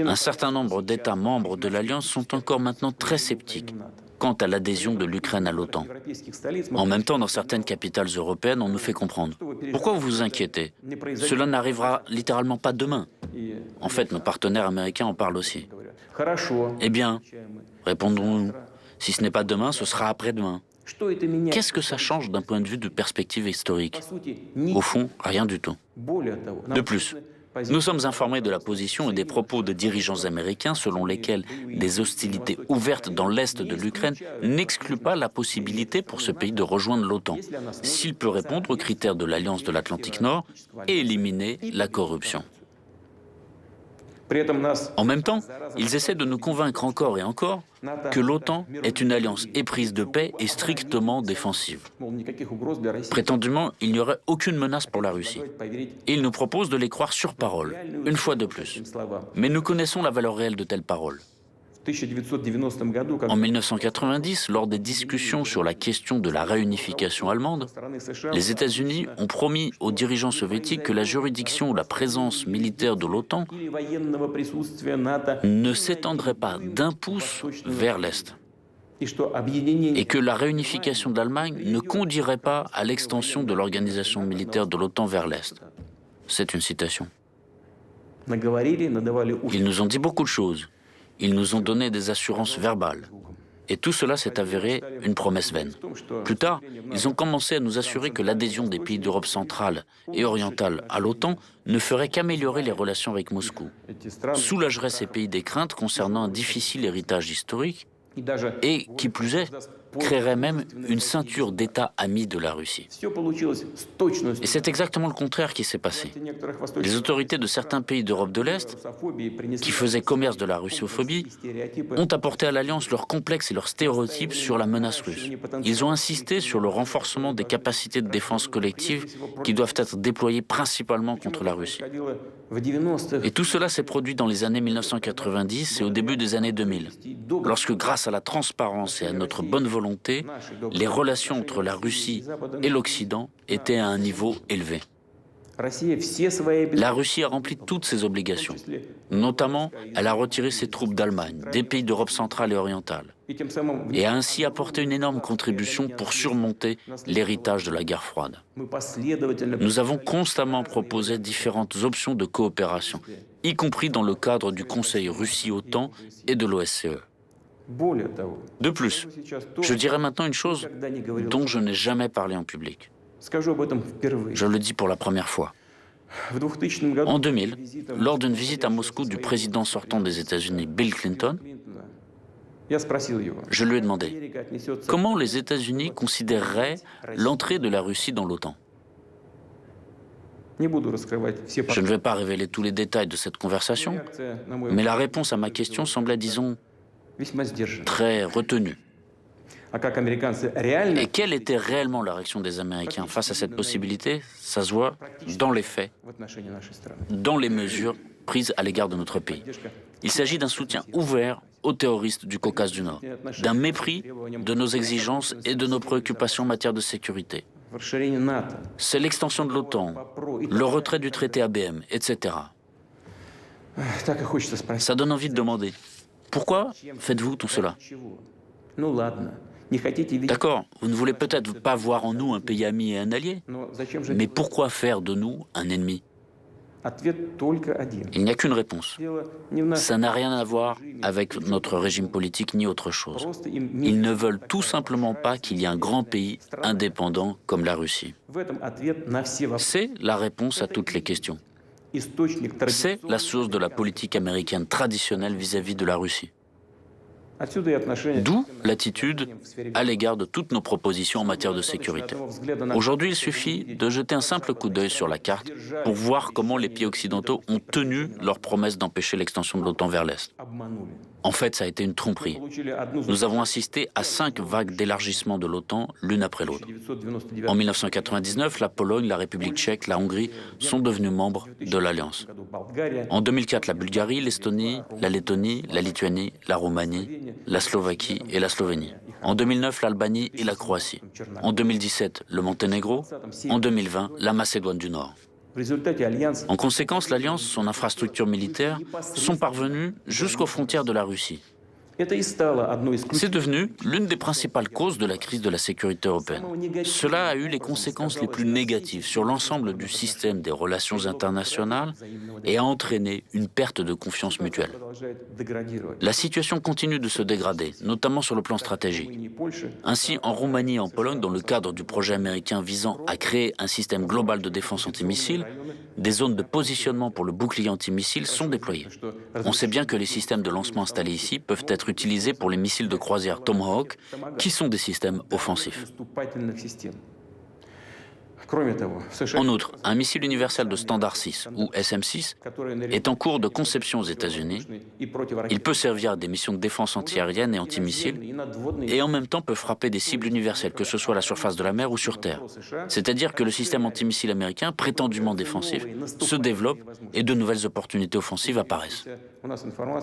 Un certain nombre d'États membres de l'Alliance sont encore maintenant très sceptiques. quant à l'adhésion de l'Ukraine à l'OTAN. En même temps, dans certaines capitales européennes, on nous fait comprendre. Pourquoi vous vous inquiétez? Cela n'arrivera littéralement pas demain. En fait, nos partenaires américains en parlent aussi. Eh bien, répondons-nous, si ce n'est pas demain, ce sera après-demain. Qu'est-ce que ça change d'un point de vue de perspective historique? Au fond, rien du tout. De plus, nous sommes informés de la position et des propos de dirigeants américains selon lesquels des hostilités ouvertes dans l'est de l'Ukraine n'excluent pas la possibilité pour ce pays de rejoindre l'OTAN, s'il peut répondre aux critères de l'Alliance de l'Atlantique Nord et éliminer la corruption. En même temps, ils essaient de nous convaincre encore et encore que l'OTAN est une alliance éprise de paix et strictement défensive. Prétendument, il n'y aurait aucune menace pour la Russie. Et ils nous proposent de les croire sur parole, une fois de plus. Mais nous connaissons la valeur réelle de telles paroles. En 1990, lors des discussions sur la question de la réunification allemande, les États-Unis ont promis aux dirigeants soviétiques que la juridiction ou la présence militaire de l'OTAN ne s'étendrait pas d'un pouce vers l'Est et que la réunification de l'Allemagne ne conduirait pas à l'extension de l'organisation militaire de l'OTAN vers l'Est. C'est une citation. Ils nous ont dit beaucoup de choses. Ils nous ont donné des assurances verbales. Et tout cela s'est avéré une promesse vaine. Plus tard, ils ont commencé à nous assurer que l'adhésion des pays d'Europe centrale et orientale à l'OTAN ne ferait qu'améliorer les relations avec Moscou, soulagerait ces pays des craintes concernant un difficile héritage historique et, qui plus est, créerait même une ceinture d'États amis de la Russie. Et c'est exactement le contraire qui s'est passé. Les autorités de certains pays d'Europe de l'Est, qui faisaient commerce de la russophobie, ont apporté à l'Alliance leurs complexes et leurs stéréotypes sur la menace russe. Ils ont insisté sur le renforcement des capacités de défense collective qui doivent être déployées principalement contre la Russie. Et tout cela s'est produit dans les années 1990 et au début des années 2000, lorsque, grâce à la transparence et à notre bonne volonté, les relations entre la Russie et l'Occident étaient à un niveau élevé. La Russie a rempli toutes ses obligations. Notamment, elle a retiré ses troupes d'Allemagne, des pays d'Europe centrale et orientale, et a ainsi apporté une énorme contribution pour surmonter l'héritage de la guerre froide. Nous avons constamment proposé différentes options de coopération, y compris dans le cadre du Conseil Russie-OTAN et de l'OSCE. De plus, je dirais maintenant une chose dont je n'ai jamais parlé en public. Je le dis pour la première fois. En 2000, lors d'une visite à Moscou du président sortant des États-Unis, Bill Clinton, je lui ai demandé comment les États-Unis considéreraient l'entrée de la Russie dans l'OTAN. Je ne vais pas révéler tous les détails de cette conversation, mais la réponse à ma question semblait, disons, très retenue. Et quelle était réellement la réaction des Américains face à cette possibilité? Ça se voit dans les faits, dans les mesures prises à l'égard de notre pays. Il s'agit d'un soutien ouvert aux terroristes du Caucase du Nord, d'un mépris de nos exigences et de nos préoccupations en matière de sécurité. C'est l'extension de l'OTAN, le retrait du traité ABM, etc. Ça donne envie de demander, pourquoi faites-vous tout cela? D'accord, vous ne voulez peut-être pas voir en nous un pays ami et un allié, mais pourquoi faire de nous un ennemi? Il n'y a qu'une réponse. Ça n'a rien à voir avec notre régime politique ni autre chose. Ils ne veulent tout simplement pas qu'il y ait un grand pays indépendant comme la Russie. C'est la réponse à toutes les questions. C'est la source de la politique américaine traditionnelle vis-à-vis de la Russie. D'où l'attitude à l'égard de toutes nos propositions en matière de sécurité. Aujourd'hui, il suffit de jeter un simple coup d'œil sur la carte pour voir comment les pays occidentaux ont tenu leur promesse d'empêcher l'extension de l'OTAN vers l'Est. En fait, ça a été une tromperie. Nous avons assisté à 5 vagues d'élargissement de l'OTAN, l'une après l'autre. En 1999, la Pologne, la République tchèque, la Hongrie sont devenus membres de l'Alliance. En 2004, la Bulgarie, l'Estonie, la Lettonie, la Lituanie, la Roumanie, la Slovaquie et la Slovénie. En 2009, l'Albanie et la Croatie. En 2017, le Monténégro. En 2020, la Macédoine du Nord. En conséquence, l'Alliance, son infrastructure militaire, sont parvenues jusqu'aux frontières de la Russie. C'est devenu l'une des principales causes de la crise de la sécurité européenne. Cela a eu les conséquences les plus négatives sur l'ensemble du système des relations internationales et a entraîné une perte de confiance mutuelle. La situation continue de se dégrader, notamment sur le plan stratégique. Ainsi, en Roumanie et en Pologne, dans le cadre du projet américain visant à créer un système global de défense antimissile, des zones de positionnement pour le bouclier antimissile sont déployées. On sait bien que les systèmes de lancement installés ici peuvent être utilisés pour les missiles de croisière Tomahawk, qui sont des systèmes offensifs. En outre, un missile universel de standard 6, ou SM-6, est en cours de conception aux États-Unis. Il peut servir à des missions de défense antiaérienne et antimissiles, et en même temps peut frapper des cibles universelles, que ce soit à la surface de la mer ou sur terre. C'est-à-dire que le système antimissile américain, prétendument défensif, se développe et de nouvelles opportunités offensives apparaissent.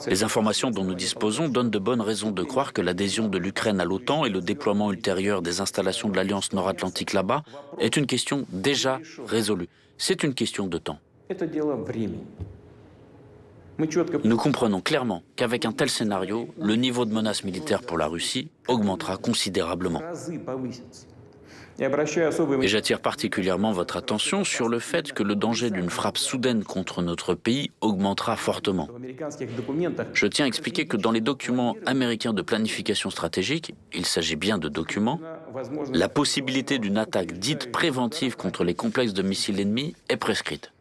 Les informations dont nous disposons donnent de bonnes raisons de croire que l'adhésion de l'Ukraine à l'OTAN et le déploiement ultérieur des installations de l'Alliance nord-atlantique là-bas est une question déjà résolue. C'est une question de temps. Nous comprenons clairement qu'avec un tel scénario, le niveau de menace militaire pour la Russie augmentera considérablement. Et j'attire particulièrement votre attention sur le fait que le danger d'une frappe soudaine contre notre pays augmentera fortement. Je tiens à expliquer que dans les documents américains de planification stratégique, il s'agit bien de documents, la possibilité d'une attaque dite préventive contre les complexes de missiles ennemis est prescrite.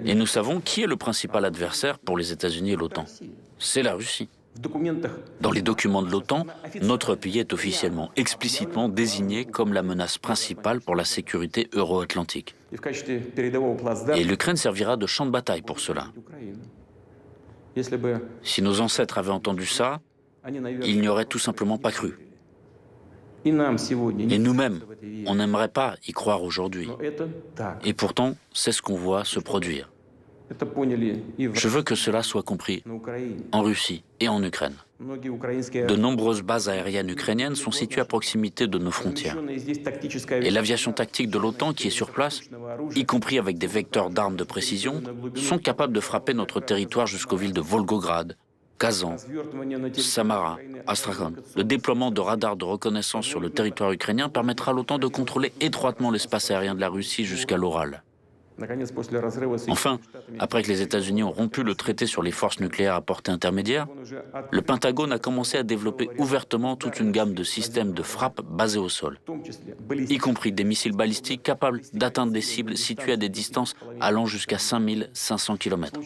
Et nous savons qui est le principal adversaire pour les États-Unis et l'OTAN. C'est la Russie. Dans les documents de l'OTAN, notre pays est officiellement, explicitement désigné comme la menace principale pour la sécurité euro-atlantique. Et l'Ukraine servira de champ de bataille pour cela. Si nos ancêtres avaient entendu ça, ils n'y auraient tout simplement pas cru. Et nous-mêmes, on n'aimerait pas y croire aujourd'hui. Et pourtant, c'est ce qu'on voit se produire. Je veux que cela soit compris en Russie et en Ukraine. De nombreuses bases aériennes ukrainiennes sont situées à proximité de nos frontières. Et l'aviation tactique de l'OTAN qui est sur place, y compris avec des vecteurs d'armes de précision, sont capables de frapper notre territoire jusqu'aux villes de Volgograd, Kazan, Samara, Astrakhan. Le déploiement de radars de reconnaissance sur le territoire ukrainien permettra à l'OTAN de contrôler étroitement l'espace aérien de la Russie jusqu'à l'Oral. Enfin, après que les États-Unis ont rompu le traité sur les forces nucléaires à portée intermédiaire, le Pentagone a commencé à développer ouvertement toute une gamme de systèmes de frappe basés au sol, y compris des missiles balistiques capables d'atteindre des cibles situées à des distances allant jusqu'à 5500 km.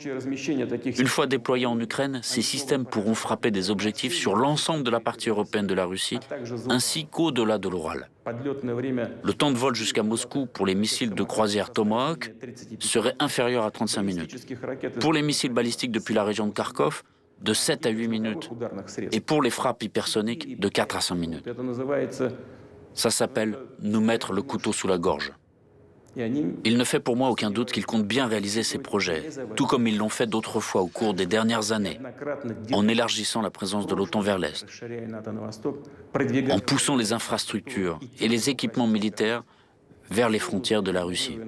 Une fois déployés en Ukraine, ces systèmes pourront frapper des objectifs sur l'ensemble de la partie européenne de la Russie, ainsi qu'au-delà de l'Oral. Le temps de vol jusqu'à Moscou pour les missiles de croisière Tomahawk serait inférieur à 35 minutes. Pour les missiles balistiques depuis la région de Kharkov, de 7 à 8 minutes. Et pour les frappes hypersoniques, de 4 à 5 minutes. Ça s'appelle nous mettre le couteau sous la gorge. Il ne fait pour moi aucun doute qu'ils comptent bien réaliser ces projets, tout comme ils l'ont fait d'autres fois au cours des dernières années, en élargissant la présence de l'OTAN vers l'Est, en poussant les infrastructures et les équipements militaires vers les frontières de la Russie,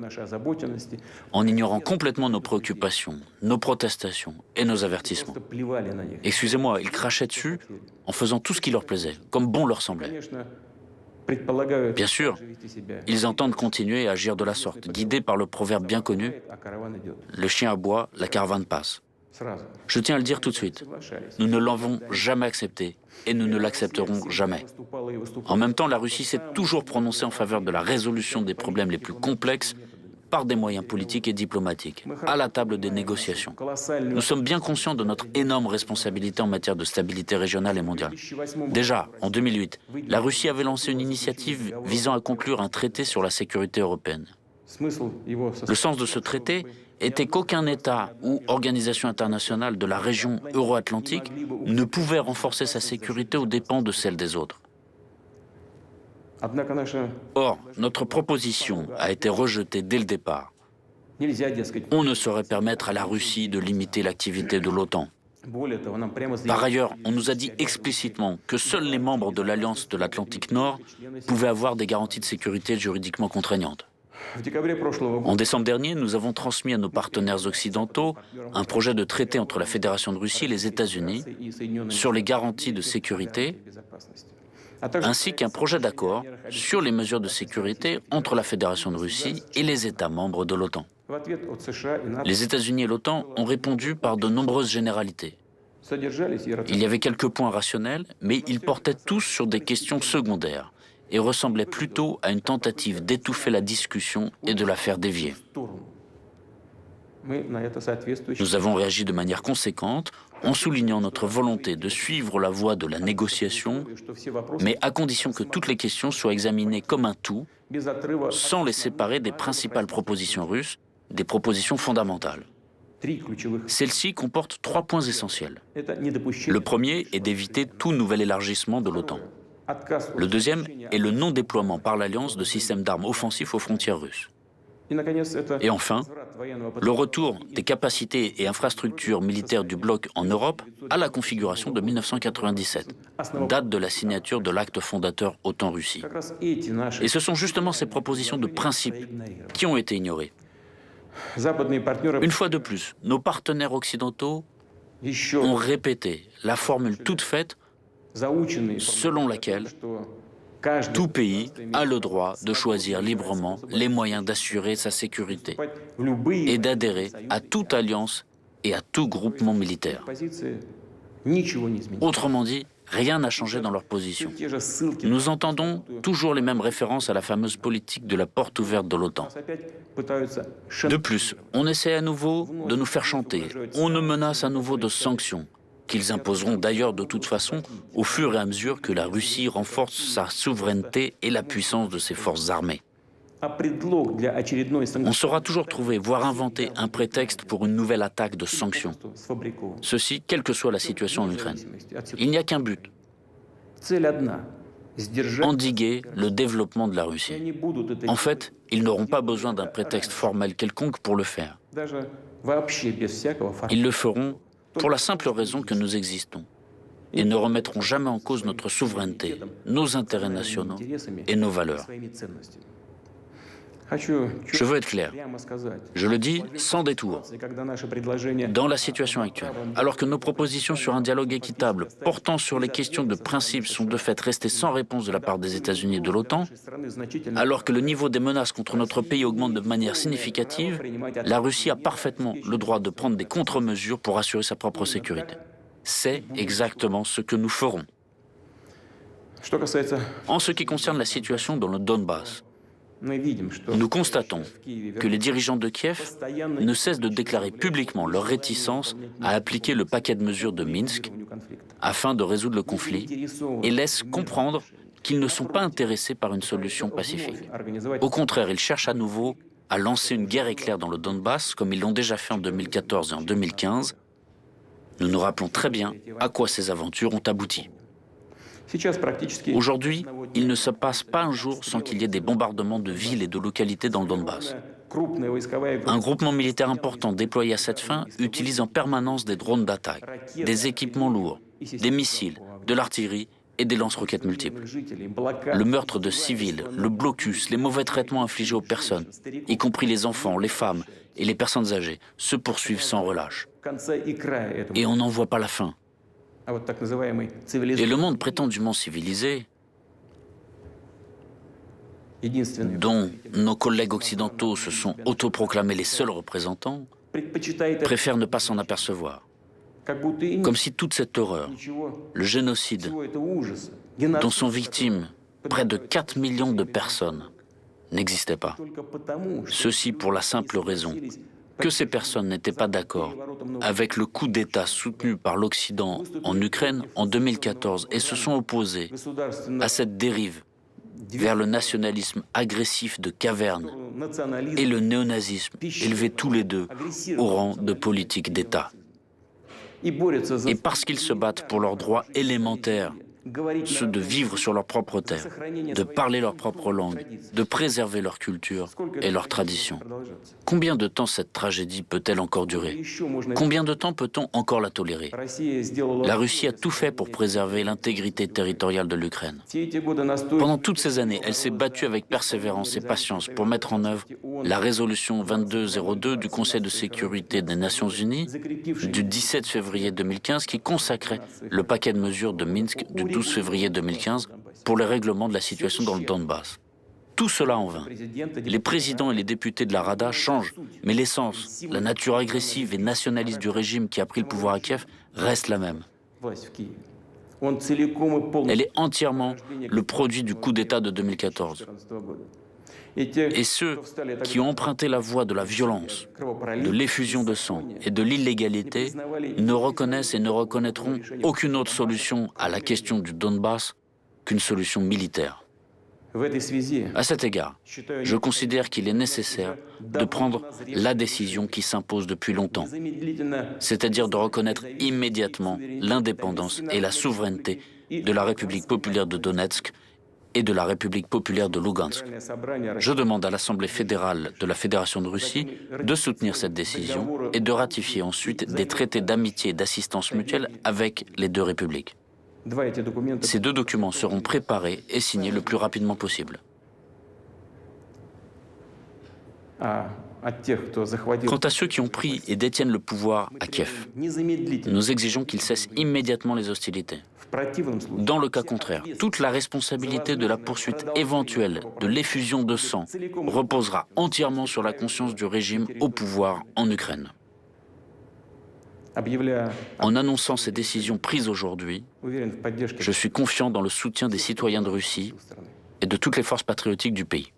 en ignorant complètement nos préoccupations, nos protestations et nos avertissements. Excusez-moi, ils crachaient dessus en faisant tout ce qui leur plaisait, comme bon leur semblait. Bien sûr, ils entendent continuer à agir de la sorte, guidés par le proverbe bien connu « Le chien aboie, la caravane passe ». Je tiens à le dire tout de suite, nous ne l'avons jamais accepté et nous ne l'accepterons jamais. En même temps, la Russie s'est toujours prononcée en faveur de la résolution des problèmes les plus complexes par des moyens politiques et diplomatiques, à la table des négociations. Nous sommes bien conscients de notre énorme responsabilité en matière de stabilité régionale et mondiale. Déjà, en 2008, la Russie avait lancé une initiative visant à conclure un traité sur la sécurité européenne. Le sens de ce traité était qu'aucun État ou organisation internationale de la région euro-atlantique ne pouvait renforcer sa sécurité aux dépens de celle des autres. Or, notre proposition a été rejetée dès le départ. On ne saurait permettre à la Russie de limiter l'activité de l'OTAN. Par ailleurs, on nous a dit explicitement que seuls les membres de l'Alliance de l'Atlantique Nord pouvaient avoir des garanties de sécurité juridiquement contraignantes. En décembre dernier, nous avons transmis à nos partenaires occidentaux un projet de traité entre la Fédération de Russie et les États-Unis sur les garanties de sécurité, ainsi qu'un projet d'accord sur les mesures de sécurité entre la Fédération de Russie et les États membres de l'OTAN. Les États-Unis et l'OTAN ont répondu par de nombreuses généralités. Il y avait quelques points rationnels, mais ils portaient tous sur des questions secondaires et ressemblaient plutôt à une tentative d'étouffer la discussion et de la faire dévier. Nous avons réagi de manière conséquente en soulignant notre volonté de suivre la voie de la négociation, mais à condition que toutes les questions soient examinées comme un tout, sans les séparer des principales propositions russes, des propositions fondamentales. Celle-ci comporte 3 points essentiels. Le premier est d'éviter tout nouvel élargissement de l'OTAN. Le deuxième est le non-déploiement par l'Alliance de systèmes d'armes offensifs aux frontières russes. Et enfin, le retour des capacités et infrastructures militaires du bloc en Europe à la configuration de 1997, date de la signature de l'acte fondateur OTAN-Russie. Et ce sont justement ces propositions de principe qui ont été ignorées. Une fois de plus, nos partenaires occidentaux ont répété la formule toute faite selon laquelle tout pays a le droit de choisir librement les moyens d'assurer sa sécurité et d'adhérer à toute alliance et à tout groupement militaire. Autrement dit, rien n'a changé dans leur position. Nous entendons toujours les mêmes références à la fameuse politique de la porte ouverte de l'OTAN. De plus, on essaie à nouveau de nous faire chanter, on nous menace à nouveau de sanctions, qu'ils imposeront d'ailleurs de toute façon au fur et à mesure que la Russie renforce sa souveraineté et la puissance de ses forces armées. On saura toujours trouver, voire inventer un prétexte pour une nouvelle attaque de sanctions. Ceci, quelle que soit la situation en Ukraine. Il n'y a qu'un but: endiguer le développement de la Russie. En fait, ils n'auront pas besoin d'un prétexte formel quelconque pour le faire. Ils le feront pour la simple raison que nous existons et ne remettront jamais en cause notre souveraineté, nos intérêts nationaux et nos valeurs. Je veux être clair, je le dis sans détour. Dans la situation actuelle, alors que nos propositions sur un dialogue équitable portant sur les questions de principe sont de fait restées sans réponse de la part des États-Unis et de l'OTAN, alors que le niveau des menaces contre notre pays augmente de manière significative, la Russie a parfaitement le droit de prendre des contre-mesures pour assurer sa propre sécurité. C'est exactement ce que nous ferons. En ce qui concerne la situation dans le Donbass, nous constatons que les dirigeants de Kiev ne cessent de déclarer publiquement leur réticence à appliquer le paquet de mesures de Minsk afin de résoudre le conflit et laissent comprendre qu'ils ne sont pas intéressés par une solution pacifique. Au contraire, ils cherchent à nouveau à lancer une guerre éclair dans le Donbass comme ils l'ont déjà fait en 2014 et en 2015. Nous nous rappelons très bien à quoi ces aventures ont abouti. Aujourd'hui, il ne se passe pas un jour sans qu'il y ait des bombardements de villes et de localités dans le Donbass. Un groupement militaire important déployé à cette fin utilise en permanence des drones d'attaque, des équipements lourds, des missiles, de l'artillerie et des lance-roquettes multiples. Le meurtre de civils, le blocus, les mauvais traitements infligés aux personnes, y compris les enfants, les femmes et les personnes âgées, se poursuivent sans relâche. Et on n'en voit pas la fin. Et le monde prétendument civilisé, dont nos collègues occidentaux se sont autoproclamés les seuls représentants, préfère ne pas s'en apercevoir. Comme si toute cette horreur, le génocide, dont sont victimes près de 4 millions de personnes, n'existait pas. Ceci pour la simple raison que ces personnes n'étaient pas d'accord avec le coup d'État soutenu par l'Occident en Ukraine en 2014 et se sont opposés à cette dérive vers le nationalisme agressif de caverne et le néonazisme, élevés tous les deux au rang de politique d'État. Et parce qu'ils se battent pour leurs droits élémentaires ceux de vivre sur leur propre terre, de parler leur propre langue, de préserver leur culture et leurs traditions. Combien de temps cette tragédie peut-elle encore durer? Combien de temps peut-on encore la tolérer? La Russie a tout fait pour préserver l'intégrité territoriale de l'Ukraine. Pendant toutes ces années, elle s'est battue avec persévérance et patience pour mettre en œuvre la résolution 2202 du Conseil de sécurité des Nations Unies du 17 février 2015 qui consacrait le paquet de mesures de Minsk du 12 février 2015 pour le règlement de la situation dans le Donbass. Tout cela en vain. Les présidents et les députés de la Rada changent, mais l'essence, la nature agressive et nationaliste du régime qui a pris le pouvoir à Kiev reste la même. Elle est entièrement le produit du coup d'État de 2014. Et ceux qui ont emprunté la voie de la violence, de l'effusion de sang et de l'illégalité ne reconnaissent et ne reconnaîtront aucune autre solution à la question du Donbass qu'une solution militaire. À cet égard, je considère qu'il est nécessaire de prendre la décision qui s'impose depuis longtemps, c'est-à-dire de reconnaître immédiatement l'indépendance et la souveraineté de la République populaire de Donetsk et de la République populaire de Lugansk. Je demande à l'Assemblée fédérale de la Fédération de Russie de soutenir cette décision et de ratifier ensuite des traités d'amitié et d'assistance mutuelle avec les deux républiques. Ces deux documents seront préparés et signés le plus rapidement possible. Quant à ceux qui ont pris et détiennent le pouvoir à Kiev, nous exigeons qu'ils cessent immédiatement les hostilités. Dans le cas contraire, toute la responsabilité de la poursuite éventuelle de l'effusion de sang reposera entièrement sur la conscience du régime au pouvoir en Ukraine. En annonçant ces décisions prises aujourd'hui, je suis confiant dans le soutien des citoyens de Russie et de toutes les forces patriotiques du pays.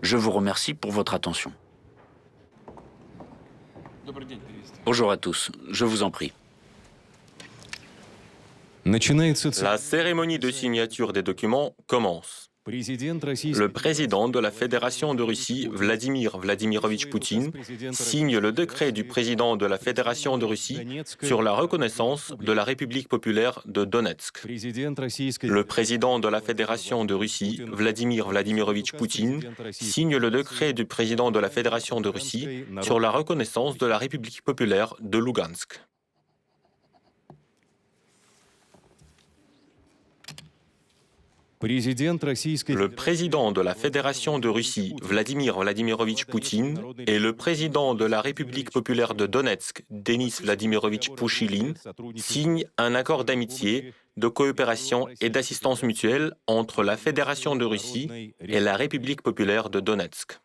Je vous remercie pour votre attention. Bonjour à tous, je vous en prie. La cérémonie de signature des documents commence. Le président de la Fédération de Russie, Vladimir Vladimirovitch Poutine, signe le décret du président de la Fédération de Russie sur la reconnaissance de la République populaire de Donetsk. Le président de la Fédération de Russie, Vladimir Vladimirovitch Poutine, signe le décret du président de la Fédération de Russie sur la reconnaissance de la République populaire de Lugansk. Le président de la Fédération de Russie, Vladimir Vladimirovitch Poutine, et le président de la République populaire de Donetsk, Denis Vladimirovitch Pouchilin, signent un accord d'amitié, de coopération et d'assistance mutuelle entre la Fédération de Russie et la République populaire de Donetsk.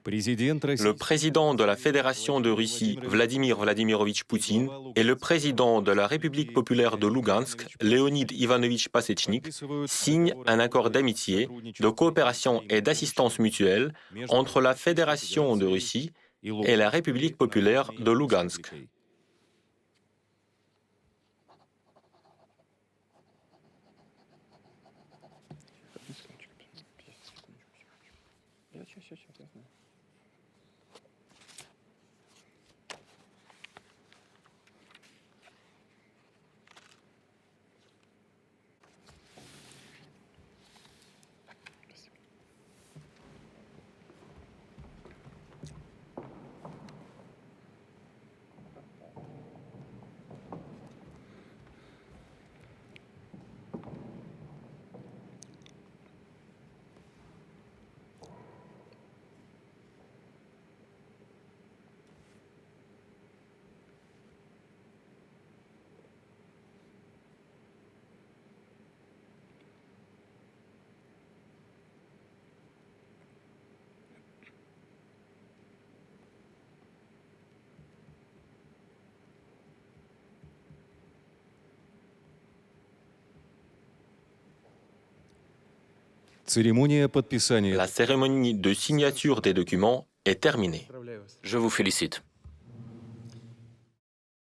Le président de la Fédération de Russie, Vladimir Vladimirovitch Poutine, et le président de la République populaire de Lugansk, Leonid Ivanovich Pasechnik, signent un accord d'amitié, de coopération et d'assistance mutuelle entre la Fédération de Russie et la République populaire de Lugansk. La cérémonie de signature des documents est terminée. Je vous félicite.